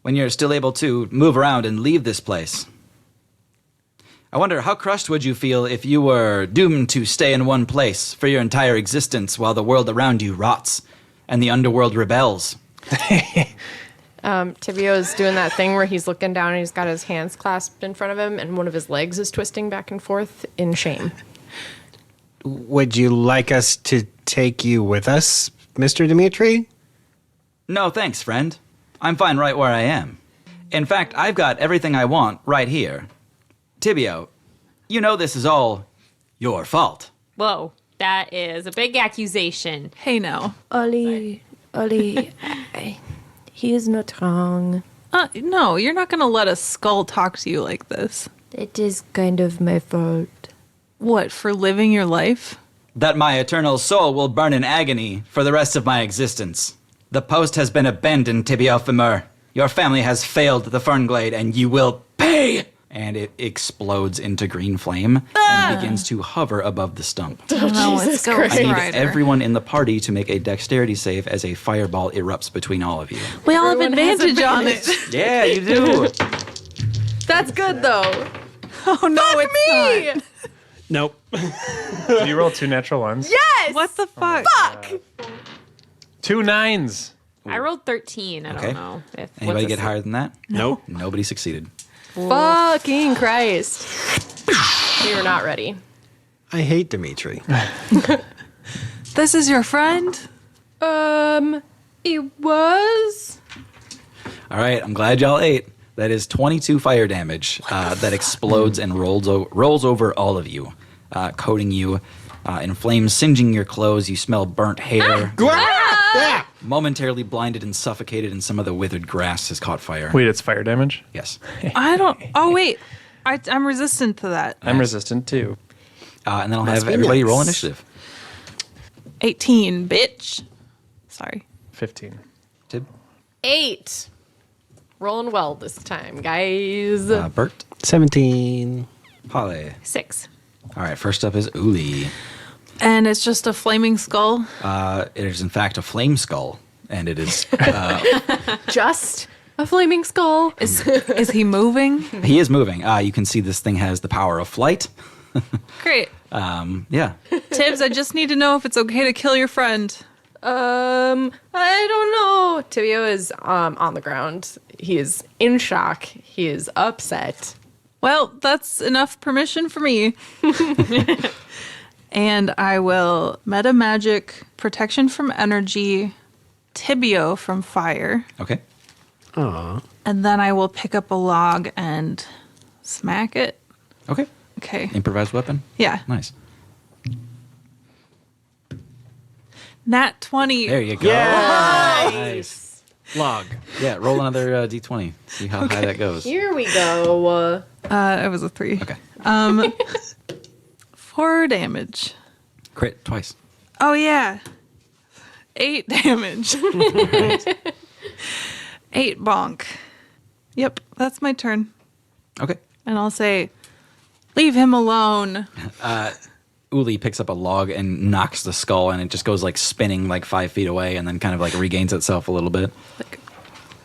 when you're still able to move around and leave this place. I wonder, how crushed would you feel if you were doomed to stay in one place for your entire existence while the world around you rots and the underworld rebels? Tivio is doing that thing where he's looking down and he's got his hands clasped in front of him and one of his legs is twisting back and forth in shame. would you like us to take you with us Mr. Dimitri? No, thanks, friend. I'm fine right where I am. In fact, I've got everything I want right here. Thibiaut, you know this is all your fault. Whoa, that is a big accusation. Hey, now. Ollie, he is not wrong. No, you're not going to let a skull talk to you like this. It is kind of my fault. What, for living your life? That my eternal soul will burn in agony for the rest of my existence. The post has been abandoned, Thibiaut. Your family has failed the Fernglade, and you will pay! And it explodes into green flame and begins to hover above the stump. Let's go. I need everyone in the party to make a dexterity save as a fireball erupts between all of you. We all have advantage on it. Yeah, you do. That's good though. Oh, no, it's not. Nope. Did you roll 2 natural ones? Yes. What the fuck? 2 9s. I rolled 13. I Okay. don't know. Anybody get higher than that? Nope. Nobody succeeded. Fucking Christ. We were not ready. I hate Dimitri. This is your friend? It was. All right, I'm glad y'all ate. That is 22 fire damage that explodes and rolls over all of you, coating you in flames, singeing your clothes. You smell burnt hair. Momentarily blinded and suffocated, and some of the withered grass has caught fire. Wait, it's fire damage? Yes. I don't. Oh, wait. I'm resistant to that. I'm resistant too. And then I'll Must have be everybody nice. roll initiative. 18, bitch. Sorry. 15. Tib, 8. Rolling well this time, guys. Bert, 17. Holly. 6. All right, first up is Uli. And it's just a flaming skull. It is in fact a flame skull, and it is Just a flaming skull. Is he moving? he is moving. You can see this thing has the power of flight. Great. Yeah. Tibbs, I just need to know if it's okay to kill your friend. I don't know. Thibiaut is on the ground. He is in shock. He is upset. Well, that's enough permission for me. And I will meta magic protection from energy, Thibiaut from fire, Okay. Aw. and then I will pick up a log and smack it. Okay. Okay. Improvised weapon. Yeah. Nice. Nat 20. There you go. Nice. Log. Yeah, roll another d20. See how high that goes. Here we go. It was a 3. Okay. 4 damage. Crit twice. Oh, yeah. 8 damage. 8 bonk. Yep, that's my turn. Okay. And I'll say, leave him alone. Uli picks up a log and knocks the skull, and it just goes like spinning like 5 feet away, and then kind of like regains itself a little bit.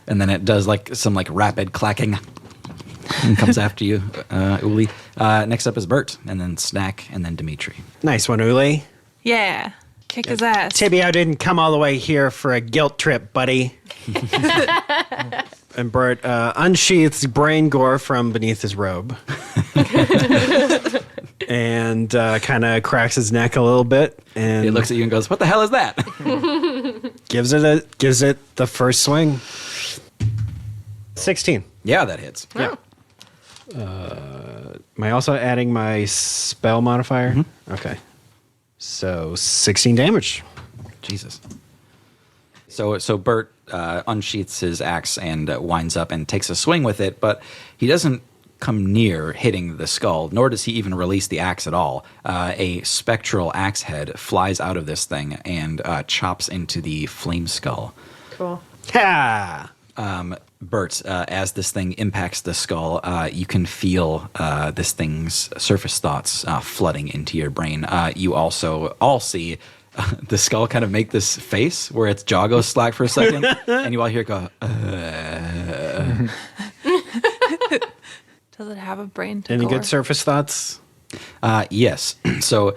And then it does like some like rapid clacking and comes after you, Uli. Next up is Bert, and then Snack, and then Dimitri. Nice one, Uli. Yeah. Kick his ass. Thibiaut didn't come all the way here for a guilt trip, buddy. And Bert unsheaths brain gore from beneath his robe. And kind of cracks his neck a little bit. And He looks at you and goes, "What the hell is that?" gives it the first swing. 16. Yeah, that hits. Yeah. Am I also adding my spell modifier? Mm-hmm. Okay. So 16 damage. Jesus. So Bert unsheaths his axe and winds up and takes a swing with it, but he doesn't come near hitting the skull, nor does he even release the axe at all. A spectral axe head flies out of this thing and chops into the flame skull. Cool. Ha! Bert, as this thing impacts the skull, you can feel this thing's surface thoughts flooding into your brain. You also all see the skull kind of make this face where its jaw goes slack for a second, and you all hear it go, Does it have a brain to Any gore? good surface thoughts? Yes. So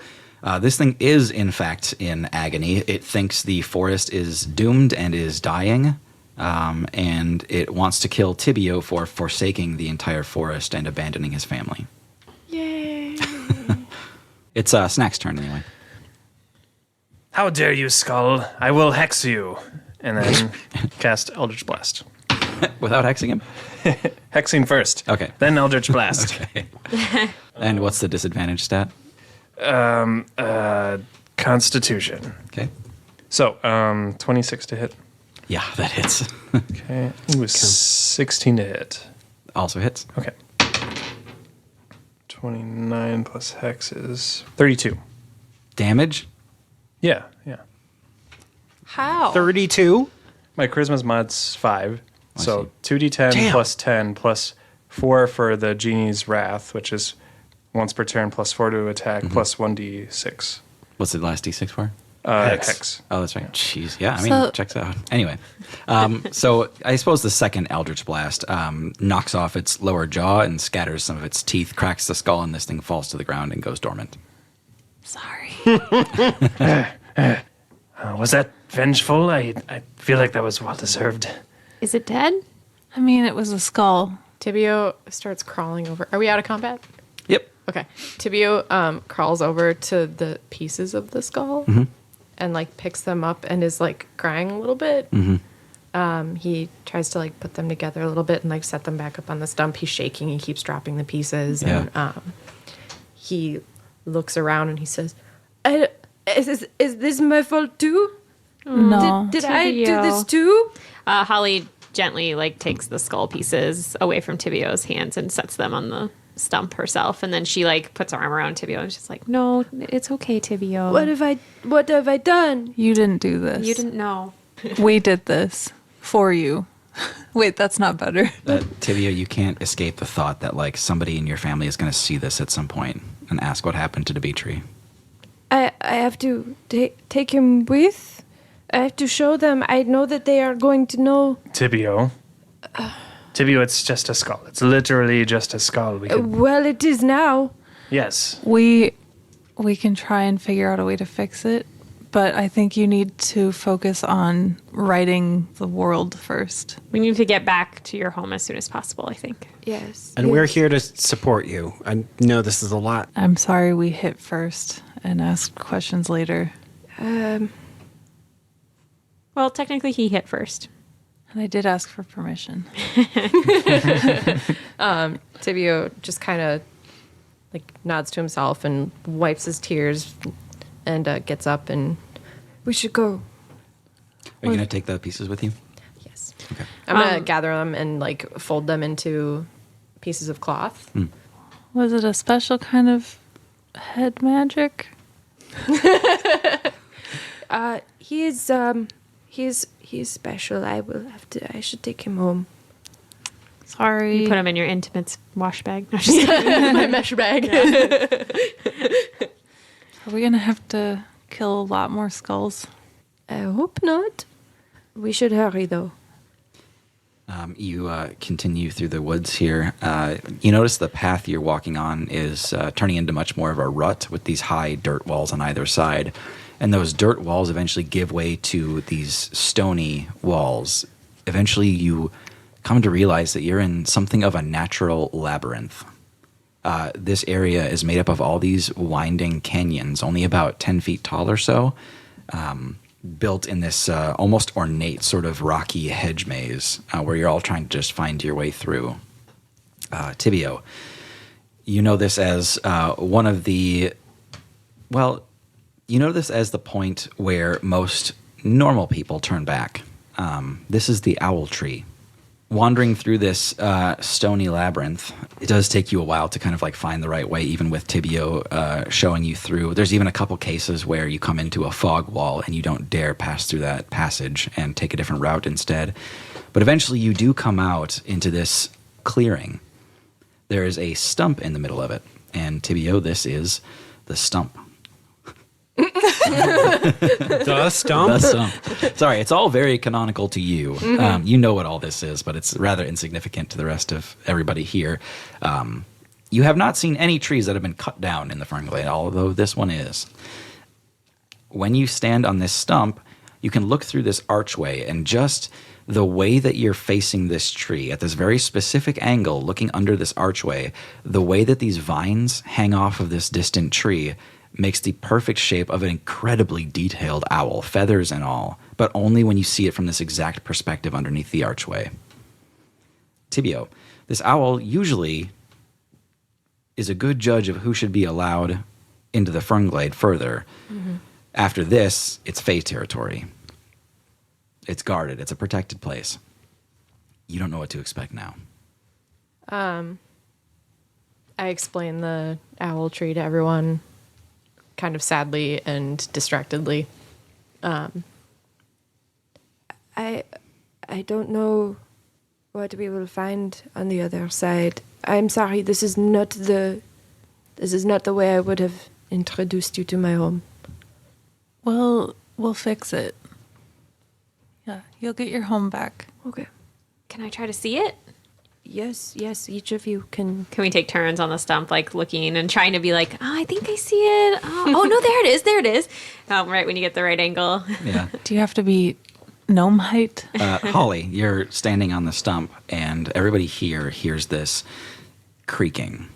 this thing is, in fact, in agony. It thinks the forest is doomed and is dying. And it wants to kill Thibiaut for forsaking the entire forest and abandoning his family. Yay. It's Snack's turn anyway. How dare you, Skull? I will hex you. And then cast Eldritch Blast. Without hexing him? Hexing first. Okay. Then Eldritch Blast. Okay. And what's the disadvantage stat? Constitution. Okay. So, 26 to hit. Yeah, that hits. Okay. It was 16 to hit. Also hits. Okay. 29 plus hex is 32. Damage? Yeah. How? 32? My charisma's mod's 5. I So see. 2d10 Damn. plus 10 plus 4 for the genie's wrath, which is once per turn plus 4 to attack plus 1d6. What's the last d6 for? Hex. Oh, that's right. Jeez. Yeah, I mean, So- checks out. Anyway, so I suppose the second Eldritch Blast knocks off its lower jaw and scatters some of its teeth, cracks the skull, and this thing falls to the ground and goes dormant. Sorry. Was that vengeful? I feel like that was well deserved. Is it dead? I mean, it was a skull. Thibiaut starts crawling over. Are we out of combat? Yep. Okay. Thibiaut crawls over to the pieces of the skull and like picks them up and is like crying a little bit. He tries to like put them together a little bit and like set them back up on the stump. He's shaking. He keeps dropping the pieces. Yeah. And he looks around and he says, Is this my fault too? No. Did I do Thibiaut. this too? Holly gently like takes the skull pieces away from Thibiaut's hands and sets them on the stump herself, and then she like puts her arm around Thibiaut and she's like, "No, it's okay, Thibiaut. What have I done? You didn't do this. You didn't know." We did this for you. Wait, that's not better. Thibiaut, you can't escape the thought that like somebody in your family is going to see this at some point and ask what happened to Dimitri. I have to take him with. I have to show them. I know that they are going to know. Thibiaut. Thibiaut, it's just a skull. It's literally just a skull. We could, Well, it is now. yes. We can try and figure out a way to fix it, but I think you need to focus on righting the world first. We need to get back to your home as soon as possible, I think. Yes. And we're here to support you. I know this is a lot. I'm sorry we hit first and asked questions later. Well, technically he hit first. And I did ask for permission. Thibiaut just kind of like nods to himself and wipes his tears and gets up and We should go. Are you going to take the pieces with you? yes. Okay. I'm gonna gather them and like fold them into pieces of cloth. Was it a special kind of head magic? He's special. I should take him home. Sorry. You put him in your intimates wash bag. No, just kidding. My mesh bag. Are we going to have to kill a lot more skulls? I hope not. We should hurry though. You continue through the woods here. You notice the path you're walking on is turning into much more of a rut with these high dirt walls on either side. And those dirt walls eventually give way to these stony walls. Eventually, you come to realize that you're in something of a natural labyrinth. This area is made up of all these winding canyons, only about 10 feet tall or so, built in this almost ornate sort of rocky hedge maze where you're all trying to just find your way through. Thibiaut, you know this as one of the, well, you know this as the point where most normal people turn back. This is the owl tree. Wandering through this stony labyrinth, it does take you a while to kind of like find the right way, even with Thibiaut showing you through. There's even a couple cases where you come into a fog wall and you don't dare pass through that passage and take a different route instead. But eventually you do come out into this clearing. There is a stump in the middle of it. And Thibiaut, this is the stump. The stump? The stump. Sorry, it's all very canonical to you. You know what all this is, but it's rather insignificant to the rest of everybody here. You have not seen any trees that have been cut down in the Fernglade, although this one is. When you stand on this stump, you can look through this archway, and just the way that you're facing this tree, at this very specific angle, looking under this archway, the way that these vines hang off of this distant tree makes the perfect shape of an incredibly detailed owl, feathers and all, but only when you see it from this exact perspective underneath the archway. Thibiaut, this owl usually is a good judge of who should be allowed into the Fernglade further. Mm-hmm. After this, it's Fae territory. It's guarded. It's a protected place. You don't know what to expect now. I explain the owl tree to everyone, kind of sadly and distractedly. I don't know what we will find on the other side. I'm sorry, this is not the way I would have introduced you to my home. Well, we'll fix it. Yeah, you'll get your home back. Okay. Can I try to see it? Yes, each of you can. Can we take turns on the stump, like looking and trying to be like, oh, I think I see it. Oh no, there it is. Right when you get the right angle. Yeah. Do you have to be gnome height? Holly, you're standing on the stump, and everybody here hears this creaking,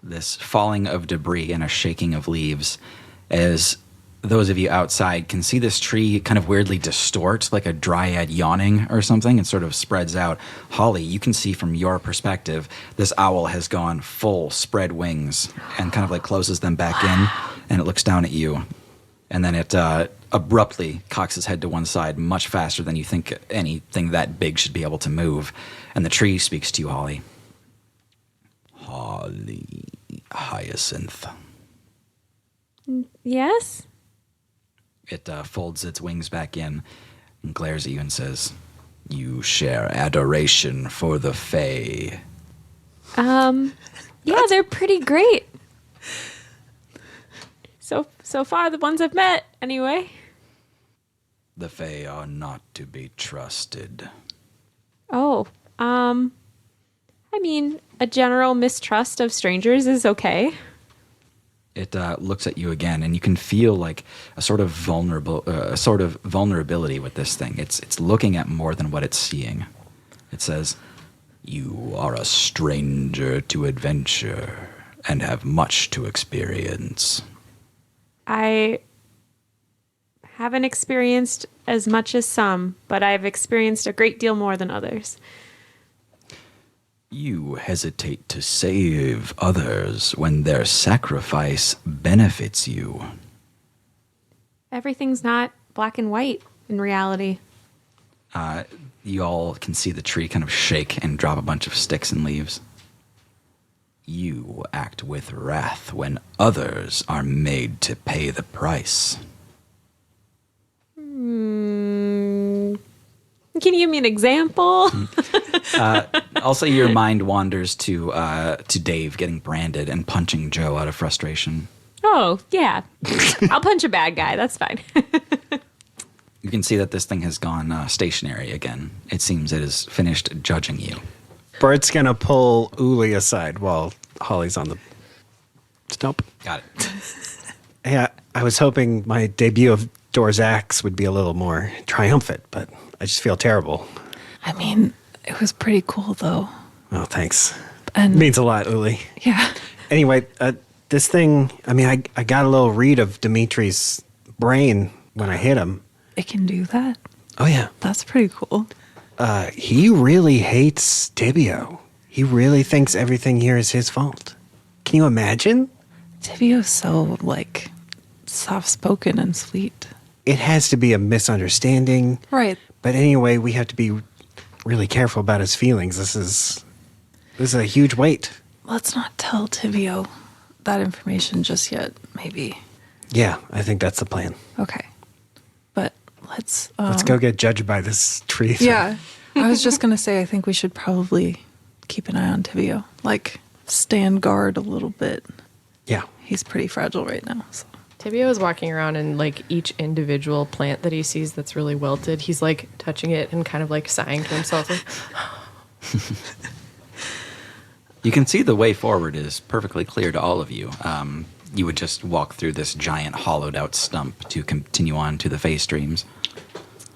this falling of debris and a shaking of leaves, as those of you outside can see this tree kind of weirdly distort, like a dryad yawning or something. It sort of spreads out. Holly, you can see from your perspective, this owl has gone full spread wings and kind of like closes them back in, and it looks down at you. And then it abruptly cocks its head to one side much faster than you think anything that big should be able to move. And the tree speaks to you, Holly. Holly, Hyacinth. Yes? It folds its wings back in and glares at you and says, "You share adoration for the Fae." Yeah, they're pretty great. So far, the ones I've met, anyway. The Fae are not to be trusted. Oh, I mean, a general mistrust of strangers is okay. It looks at you again, and you can feel like a sort of vulnerability with this thing. It's looking at more than what it's seeing. It says, "You are a stranger to adventure and have much to experience." I haven't experienced as much as some, but I've experienced a great deal more than others. You hesitate to save others when their sacrifice benefits you. Everything's not black and white in reality. You all can see the tree kind of shake and drop a bunch of sticks and leaves. You act with wrath when others are made to pay the price. Can you give me an example? Also, your mind wanders to Dave getting branded and punching Joe out of frustration. Oh, yeah. I'll punch a bad guy. That's fine. You can see that this thing has gone stationary again. It seems it has finished judging you. Bert's going to pull Uli aside while Holly's on the stump. Got it. Yeah, I was hoping my debut of Door's Axe would be a little more triumphant, but I just feel terrible. I mean, it was pretty cool, though. Oh, thanks. And Means a lot, Uli. yeah. Anyway, this thing, I mean, I got a little read of Dimitri's brain when I hit him. It can do that. Oh, yeah. That's pretty cool. He really hates Thibiaut. He really thinks everything here is his fault. Can you imagine? Thibiaut's so, like, soft-spoken and sweet. It has to be a misunderstanding. Right. But anyway, we have to be really careful about his feelings. This is a huge weight. Let's not tell Thibiaut that information just yet, maybe. Yeah, I think that's the plan. Okay. But let's go get judged by this tree thing. Yeah. I was just going to say, I think we should probably keep an eye on Thibiaut. Like, stand guard a little bit. Yeah. He's pretty fragile right now. So. Thibiaut is walking around, and like each individual plant that he sees that's really wilted, he's like touching it and kind of like sighing to himself. Like, You can see the way forward is perfectly clear to all of you. You would just walk through this giant hollowed out stump to continue on to the Fae streams.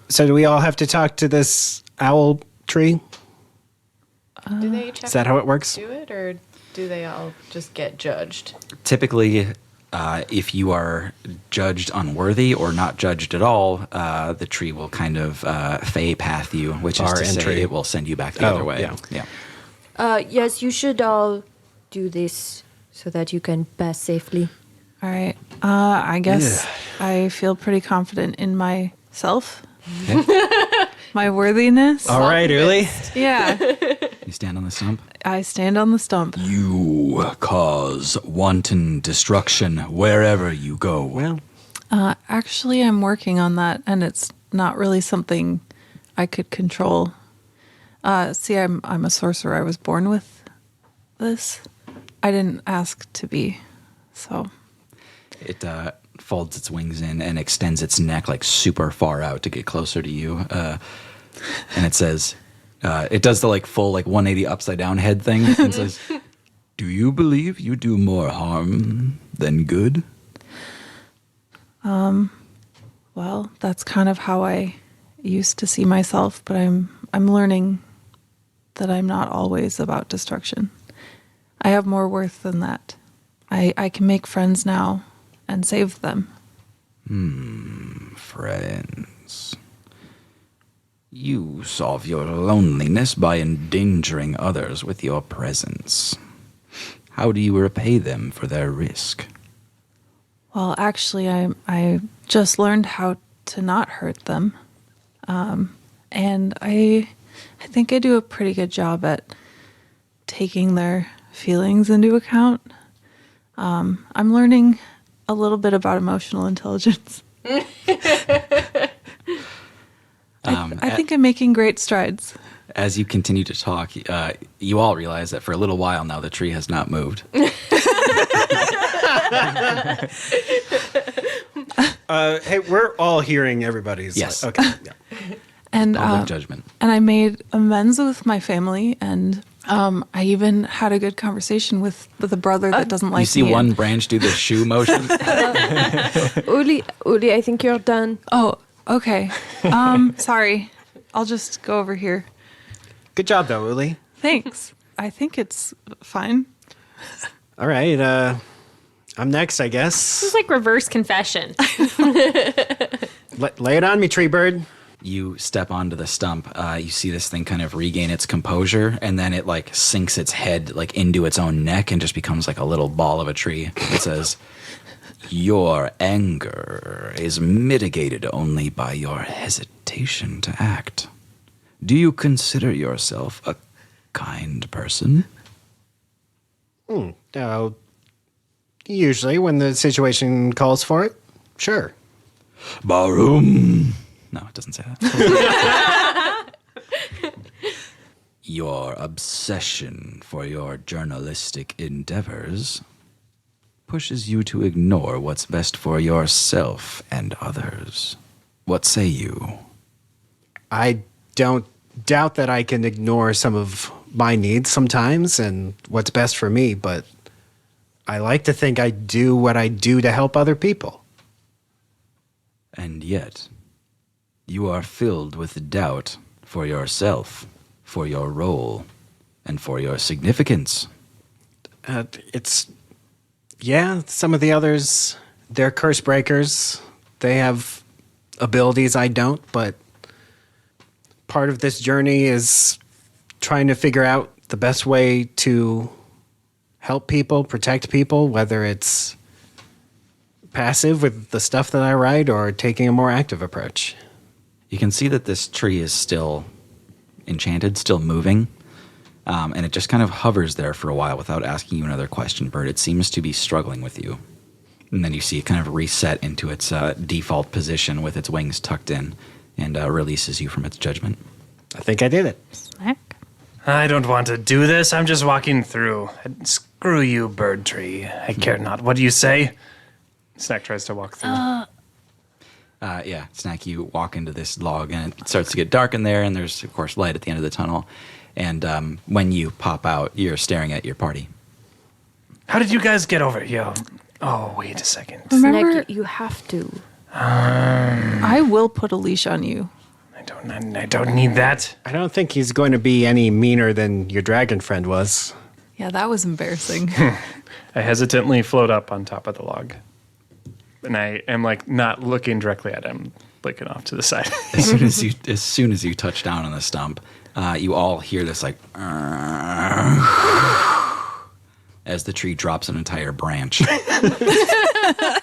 So do we all have to talk to this owl tree? do they check Is that how it works? do it, or do they all just get judged? Typically, If you are judged unworthy or not judged at all, the tree will kind of fey path you, which is Our to say entry. it will send you back the other way. yeah. Yes, you should all do this so that you can pass safely. All right. I guess I feel pretty confident in myself, my worthiness. All right, Uli. Yeah. You stand on the stump. I stand on the stump. You cause wanton destruction wherever you go. Well, Actually, I'm working on that, and it's not really something I could control. See, I'm a sorcerer. I was born with this. I didn't ask to be, so. It folds its wings in and extends its neck like super far out to get closer to you. And it says, it does the like full like 180 upside down head thing and says, "Do you believe you do more harm than good?" Well, that's kind of how I used to see myself, but I'm learning that I'm not always about destruction. I have more worth than that. I can make friends now and save them. Friends. You solve your loneliness by endangering others with your presence. How do you repay them for their risk? Well, actually, I just learned how to not hurt them, and I think I do a pretty good job at taking their feelings into account. I'm learning a little bit about emotional intelligence. I think I'm making great strides. As you continue to talk, you all realize that for a little while now the tree has not moved. hey, we're all hearing everybody's. Yes. Okay. Yeah. And Public judgment. and I made amends with my family, and I even had a good conversation with a brother that doesn't like You see me. one branch do the shoe motion. Uli, I think you're done. Oh, okay. Sorry. I'll just go over here. Good job, though, Uli. Thanks. I think it's fine. All right. I'm next, I guess. This is like reverse confession. Lay it on me, tree bird. You step onto the stump. You see this thing kind of regain its composure, and then it like sinks its head like into its own neck and just becomes like a little ball of a tree. It says, "Your anger is mitigated only by your hesitation to act. Do you consider yourself a kind person?" Usually, when the situation calls for it, sure. Barum. No, it doesn't say that. Your obsession for your journalistic endeavors pushes you to ignore what's best for yourself and others. What say you? I don't doubt that I can ignore some of my needs sometimes and what's best for me, but I like to think I do what I do to help other people. And yet, you are filled with doubt for yourself, for your role, and for your significance. Some of the others, they're Cursebreakers. They have abilities I don't, but part of this journey is trying to figure out the best way to help people, protect people, whether it's passive with the stuff that I write or taking a more active approach. You can see that this tree is still enchanted, still moving, and it just kind of hovers there for a while without asking you another question, Bird. It seems to be struggling with you. And then you see it kind of reset into its default position with its wings tucked in and releases you from its judgment. I think I did it. Snack. I don't want to do this. I'm just walking through. Screw you, bird tree. I care not. What do you say? Snack tries to walk through. Snack, you walk into this log, and it starts to get dark in there, and there's, of course, light at the end of the tunnel. And when you pop out, you're staring at your party. How did you guys get over here? Oh, wait a second. Remember, Snack, you have to. I will put a leash on you. I don't need that. I don't think he's going to be any meaner than your dragon friend was. Yeah, that was embarrassing. I hesitantly float up on top of the log. And I am like not looking directly at him, looking off to the side. As soon as you touch down on the stump, you all hear this like as the tree drops an entire branch.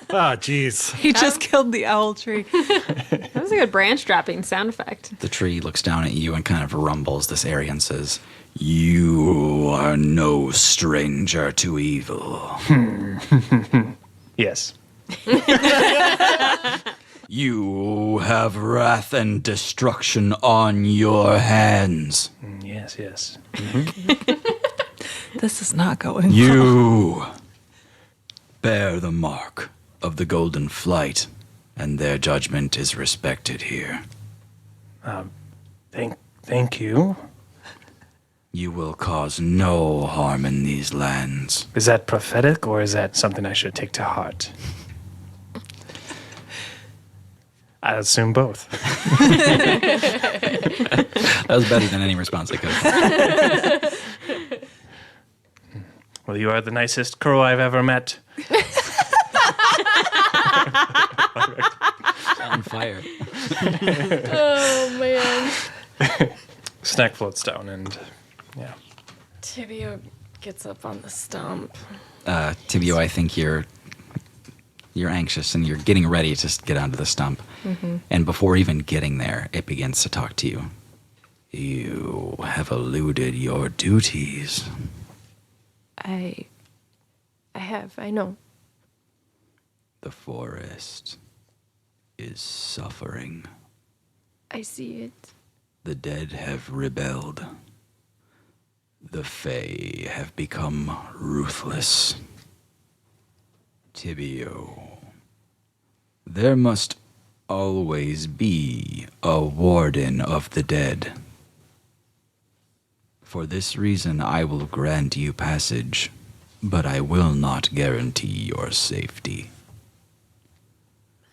Oh, jeez. He just killed the owl tree. That was a good branch dropping sound effect. The tree looks down at you and kind of rumbles this area and says, "You are no stranger to evil. Yes. You have wrath and destruction on your hands. Yes, yes. This is not going well. You bear the mark of the Golden Flight, and their judgment is respected here. Thank you. You will cause no harm in these lands." Is that prophetic or is that something I should take to heart? I assume both. That was better than any response I could have. Well, you are the nicest crow I've ever met. On fire. Oh, man. Snack floats down and, yeah. Thibiaut gets up on the stump. Thibiaut, I think you're anxious and you're getting ready to get onto the stump. Mm-hmm. And before even getting there, it begins to talk to you. You have eluded your duties. I know. The forest is suffering. I see it. The dead have rebelled. The Fae have become ruthless. Thibiaut, there must always be a warden of the dead. For this reason, I will grant you passage, but I will not guarantee your safety.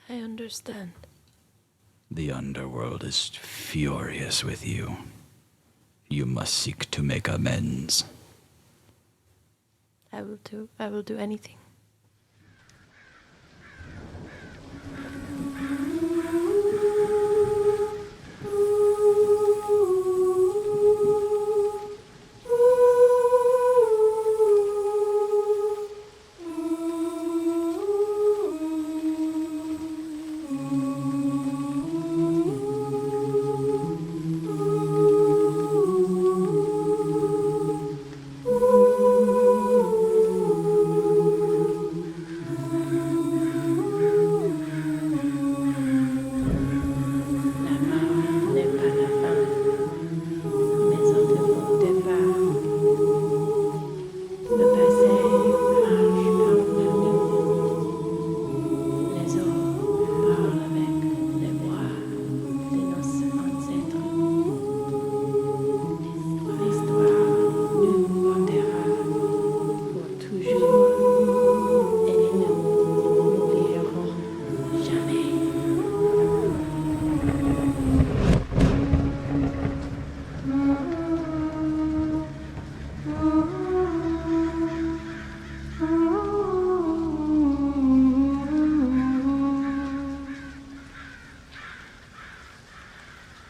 I understand. The underworld is furious with you. You must seek to make amends. I will do anything.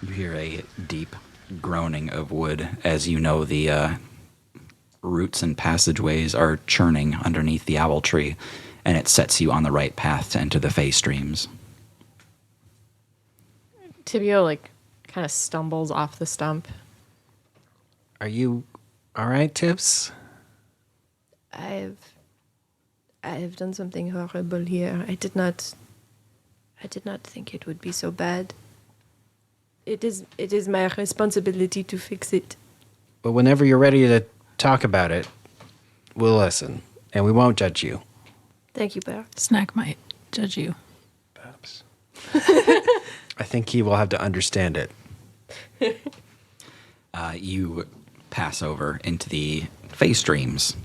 You hear a deep groaning of wood as you know the roots and passageways are churning underneath the owl tree, and it sets you on the right path to enter the Fey streams. Thibiaut, like, kind of stumbles off the stump. Are you all right, Tibbs? I have done something horrible here. I did not think it would be so bad. It is my responsibility to fix it. But whenever you're ready to talk about it, we'll listen, and we won't judge you. Thank you, Bear. Snack might judge you. Perhaps. I think he will have to understand it. You pass over into the Fey streams.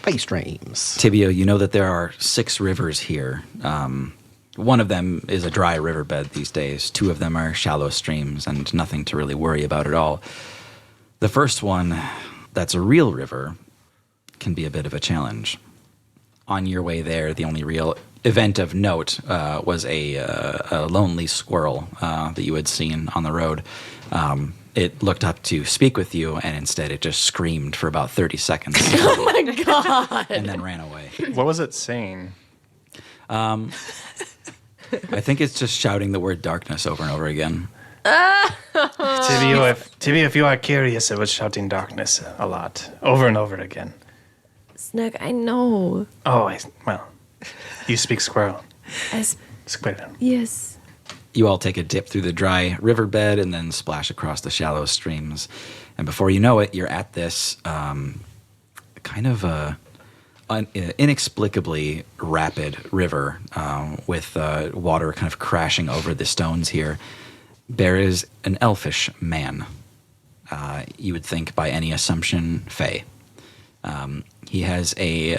Face streams. Thibiaut, you know that there are 6 rivers here. One of them is a dry riverbed these days. 2 of them are shallow streams and nothing to really worry about at all. The first one, that's a real river, can be a bit of a challenge. On your way there, the only real event of note was a lonely squirrel that you had seen on the road. It looked up to speak with you, and instead it just screamed for about 30 seconds. Oh my god! And then ran away. What was it saying? I think it's just shouting the word darkness over and over again. Thibiaut, if you are curious, it was shouting darkness a lot, over and over again. Snug, I know. Oh, well, you speak squirrel. As Squirrel. yes. You all take a dip through the dry riverbed and then splash across the shallow streams. And before you know it, you're at this kind of inexplicably rapid river with water kind of crashing over the stones here. There is an elfish man. You would think by any assumption, Fey. He has a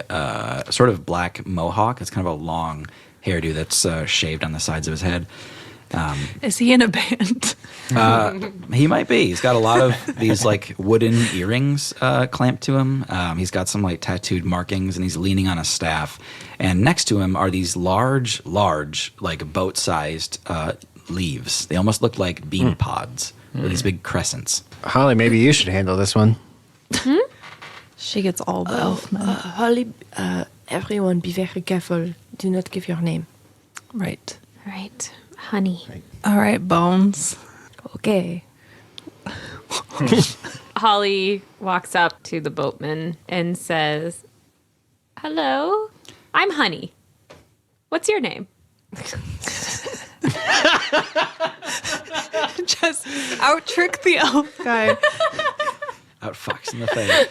sort of black mohawk. It's kind of a long hairdo that's shaved on the sides of his head. Is he in a band? He might be. He's got a lot of these like wooden earrings clamped to him. He's got some like tattooed markings, and he's leaning on a staff. And next to him are these large, like boat-sized leaves. They almost look like bean pods, or these big crescents. Holly, maybe you should handle this one. She gets all the elf men. Holly, everyone be very careful. Do not give your name. Right. Right. Honey. All right, Bones. Okay. Holly walks up to the boatman and says, "Hello, I'm Honey. What's your name?" Just out-trick the elf guy. Outfoxing the Fey.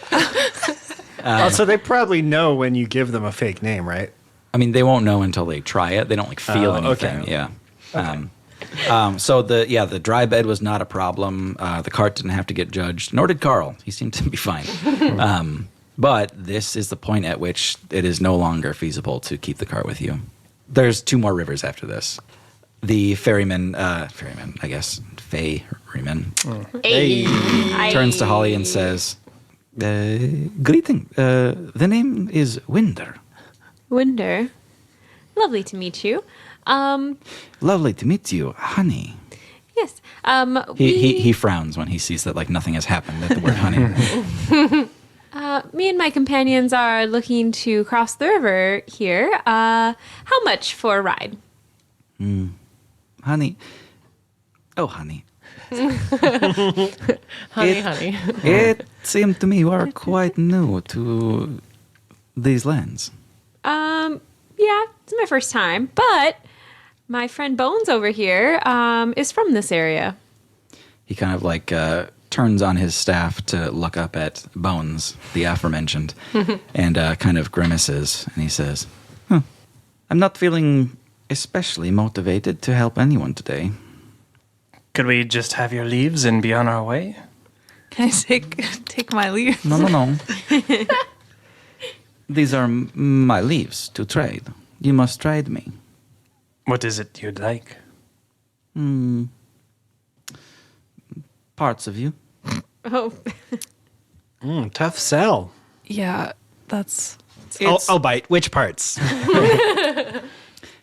Also, they probably know when you give them a fake name, right? I mean, they won't know until they try it. They don't like feel anything. okay. Yeah. So the dry bed was not a problem. The cart didn't have to get judged, nor did Carl. He seemed to be fine. But this is the point at which it is no longer feasible to keep the cart with you. There's 2 more rivers after this. The ferryman, I guess, ferryman, turns to Holly and says, "Greeting. The name is Winder. Winder. Lovely to meet you. Lovely to meet you, Honey." Yes. He frowns when he sees that like nothing has happened at the word honey. Me and my companions are looking to cross the river here. How much for a ride? Honey. Oh, honey. Honey. It seemed to me you are quite new to these lands. Yeah, it's my first time, but my friend Bones over here is from this area. He kind of like turns on his staff to look up at Bones, the aforementioned, and kind of grimaces, and he says, "I'm not feeling especially motivated to help anyone today." Could we just have your leaves and be on our way? Can I take my leave? No. These are my leaves to trade. You must trade me. What is it you'd like? Parts of you. Oh, Tough sell. Yeah, that's... I'll bite. Which parts?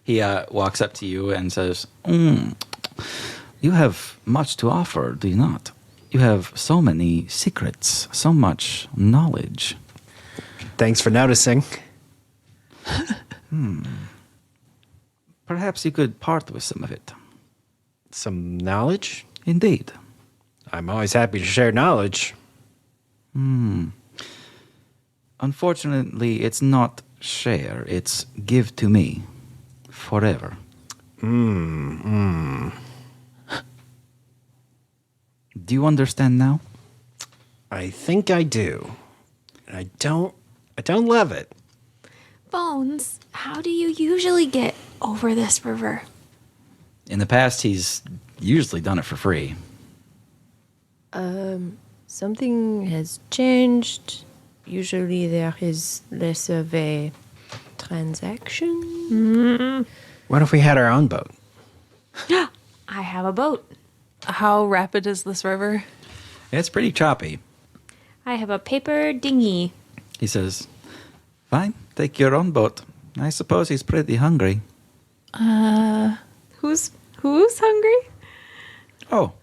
He walks up to you and says, "You have much to offer, do you not? You have so many secrets, so much knowledge." Thanks for noticing. Perhaps you could part with some of it. Some knowledge? Indeed. I'm always happy to share knowledge. Unfortunately, it's not share, it's give to me. Forever. Do you understand now? I think I do. And I don't love it. Bones, how do you usually get over this river? In the past, he's usually done it for free. Something has changed. Usually there is less of a transaction. What if we had our own boat? I have a boat. How rapid is this river? It's pretty choppy. I have a paper dinghy. He says, Fine, take your own boat. I suppose he's pretty hungry. Who's hungry? Oh,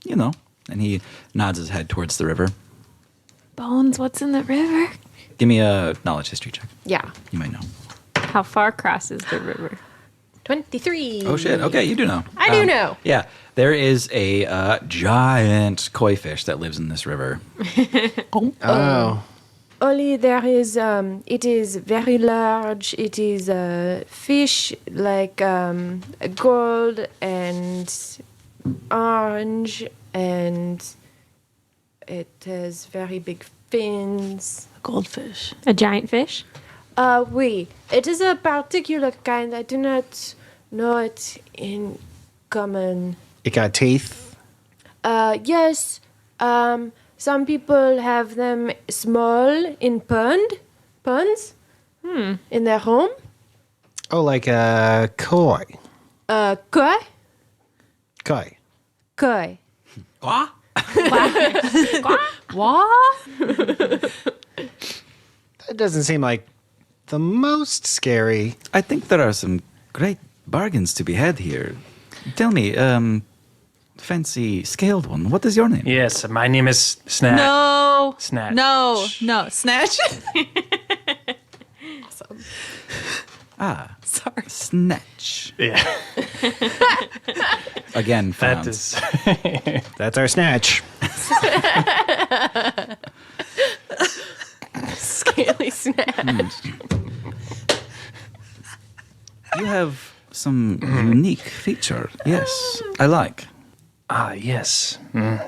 you know. And he nods his head towards the river. Bones, what's in the river? Give me a knowledge history check. Yeah. You might know. How far crosses the river? 23. Oh, shit. Okay, you do know. I do know. Yeah, there is a giant koi fish that lives in this river. Oh. Only there is, it is very large. It is a fish like gold and orange, and it has very big fins. Goldfish. A giant fish? Oui. It is a particular kind. I do not know it in common. It got teeth. Yes. Some people have them small in ponds in their home. Oh, like a koi. Koi? Koi. Koi. What? What? That doesn't seem like the most scary. I think there are some great bargains to be had here. Tell me, fancy scaled one, what is your name? Yes, my name is Snatch. No. Snatch. No. Snatch. Ah, Sorry. Snatch. Yeah, Again, that found. is. That's our snatch. Scaly snatch. You have some unique feature. Yes, I like. Ah, yes.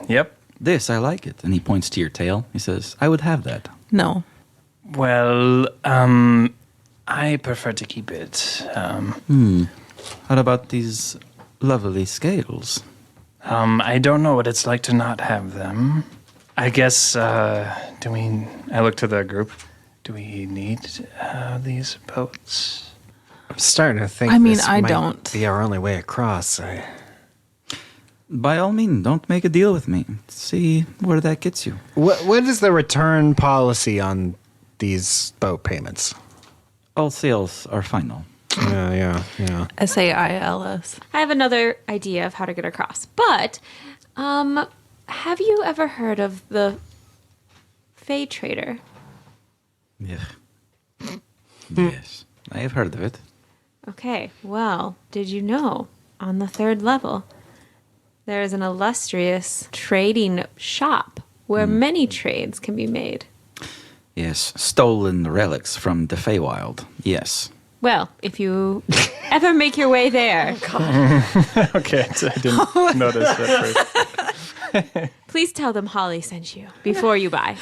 Yep. This, I like it. And he points to your tail. He says, I would have that. No. Well, I prefer to keep it. How about these lovely scales? I don't know what it's like to not have them. I guess, do we... I look to the group. Do we need these boats? I'm starting to think I mean, this I might don't. be our only way across. By all means, don't make a deal with me. See where that gets you. What is the return policy on these boat payments? All sales are final. Yeah. SAILS. I have another idea of how to get across. But, have you ever heard of the Fey Trader? Yeah. Yes, I have heard of it. Okay, well, did you know on the 3rd level there is an illustrious trading shop where many trades can be made? Yes, stolen relics from the Feywild. Yes. Well, if you ever make your way there, Okay, I didn't notice that first. please tell them Holly sent you before you buy.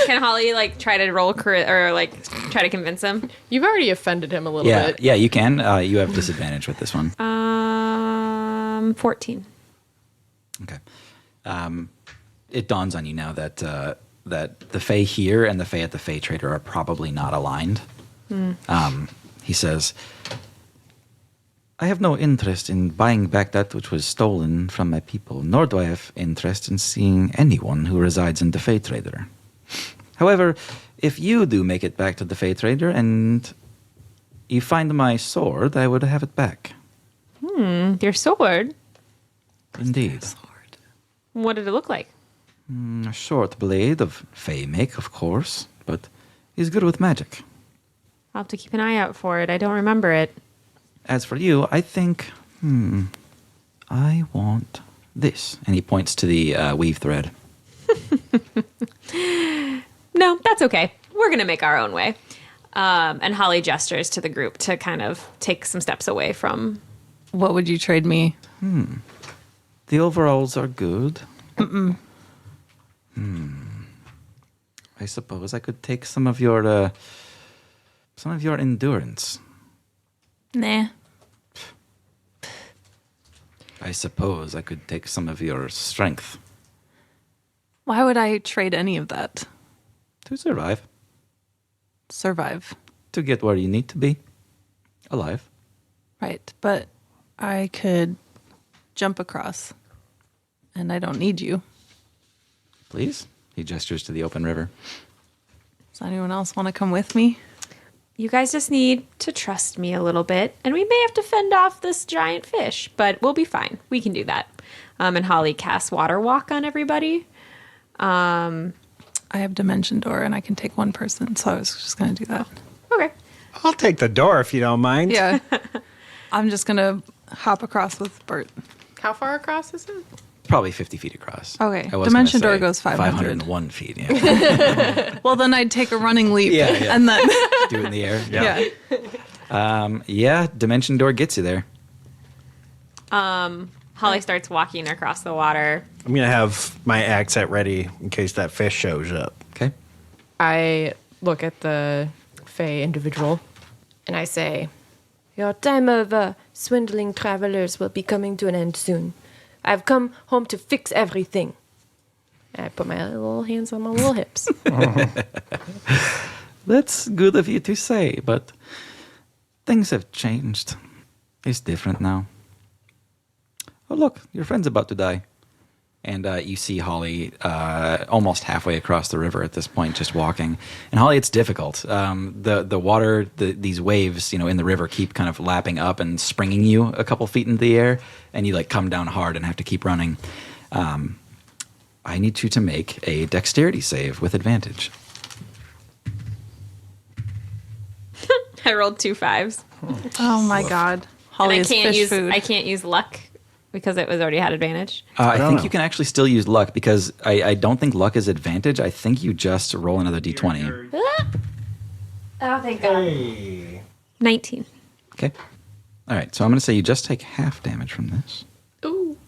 Can Holly try to roll or try to convince him? You've already offended him a little Yeah, bit. yeah, you can. You have disadvantage with this one. 14. Okay. It dawns on you now that that the Fey here and the Fey at the Fey Trader are probably not aligned. He says, I have no interest in buying back that which was stolen from my people, nor do I have interest in seeing anyone who resides in the Fey Trader. However, if you do make it back to the Fey Trader and you find my sword, I would have it back. Your sword? Indeed. What did it look like? A short blade of Fey make, of course, but he's good with magic. I'll have to keep an eye out for it. I don't remember it. As for you, I think, I want this. And he points to the weave thread. No, that's okay. We're going to make our own way. And Holly gestures to the group to kind of take some steps away from... What would you trade me? The overalls are good. I suppose I could take some of your endurance. Nah. I suppose I could take some of your strength. Why would I trade any of that? To survive. Survive. To get where you need to be. Alive. Right. But I could jump across. And I don't need you. Please? He gestures to the open river. Does anyone else want to come with me? You guys just need to trust me a little bit, and we may have to fend off this giant fish, but we'll be fine. We can do that. And Holly casts Water Walk on everybody. I have Dimension Door, and I can take one person, so I was just going to do that. Okay. I'll take the door if you don't mind. Yeah. I'm just going to hop across with Bert. How far across is it? Probably 50 feet across. Okay. I was Dimension gonna door say goes 500. 501 feet, yeah. Well, then I'd take a running leap. Yeah, yeah. And then, Do it in the air. yeah. Yeah, Dimension Door gets you there. Holly starts walking across the water. I'm going to have my axe at ready in case that fish shows up. Okay. I look at the Fey individual and I say, Your time of swindling travelers will be coming to an end soon. I've come home to fix everything. and I put my little hands on my little hips. That's good of you to say, but things have changed. It's different now. Oh, look, your friend's about to die. And you see Holly almost halfway across the river at this point, just walking. And Holly, it's difficult. The water, these waves, in the river keep kind of lapping up and springing you a couple feet into the air, and you come down hard and have to keep running. I need you to make a dexterity save with advantage. I rolled 2 5s. Oh, my God. Holly And is fish food. I can't use luck because it was already had advantage. I don't think know. you can actually still use luck because I don't think luck is advantage. I think you just roll another d20. Oh, thank God. 19. Okay. All right. So I'm going to say you just take half damage from this. Ooh.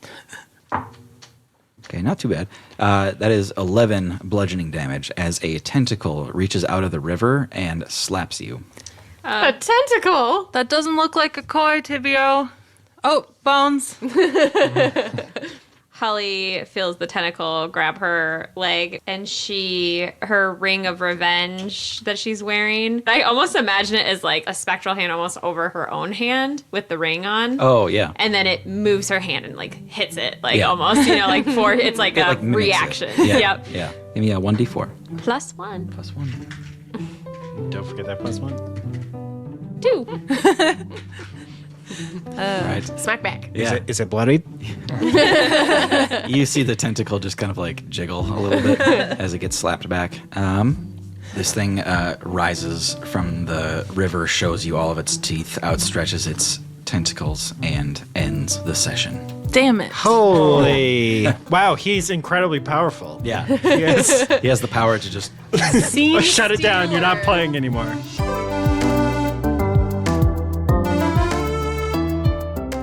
Okay, not too bad. That is 11 bludgeoning damage as a tentacle reaches out of the river and slaps you. A tentacle? That doesn't look like a koi, Thibiaut. Oh, bones. Holly feels the tentacle grab her leg, and her ring of revenge that she's wearing. I almost imagine it as like a spectral hand almost over her own hand with the ring on. Oh, yeah. And then it moves her hand and hits it Yeah. almost, it's like a mimics reaction. it. Yeah, Yep. Yeah. Give me a 1d4. +1. +1. Don't forget that +1. 2. All right. Smack back. Yeah. Is it bloodied? You see the tentacle just kind of jiggle a little bit as it gets slapped back. This thing rises from the river, shows you all of its teeth, outstretches its tentacles, and ends the session. Damn it. Holy. Wow, he's incredibly powerful. Yeah. Yes. He has the power to just... Shut it down. You're not playing anymore.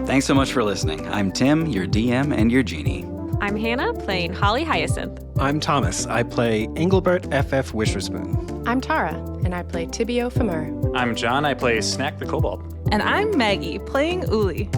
Thanks so much for listening. I'm Tim, your DM and your genie. I'm Hannah, playing Holly Hyacinth. I'm Thomas. I play Engelbert FF Wisherspoon. I'm Tara, and I play Thibiaut Famur. I'm John. I play Snack the Kobold. And I'm Maggie, playing Uli.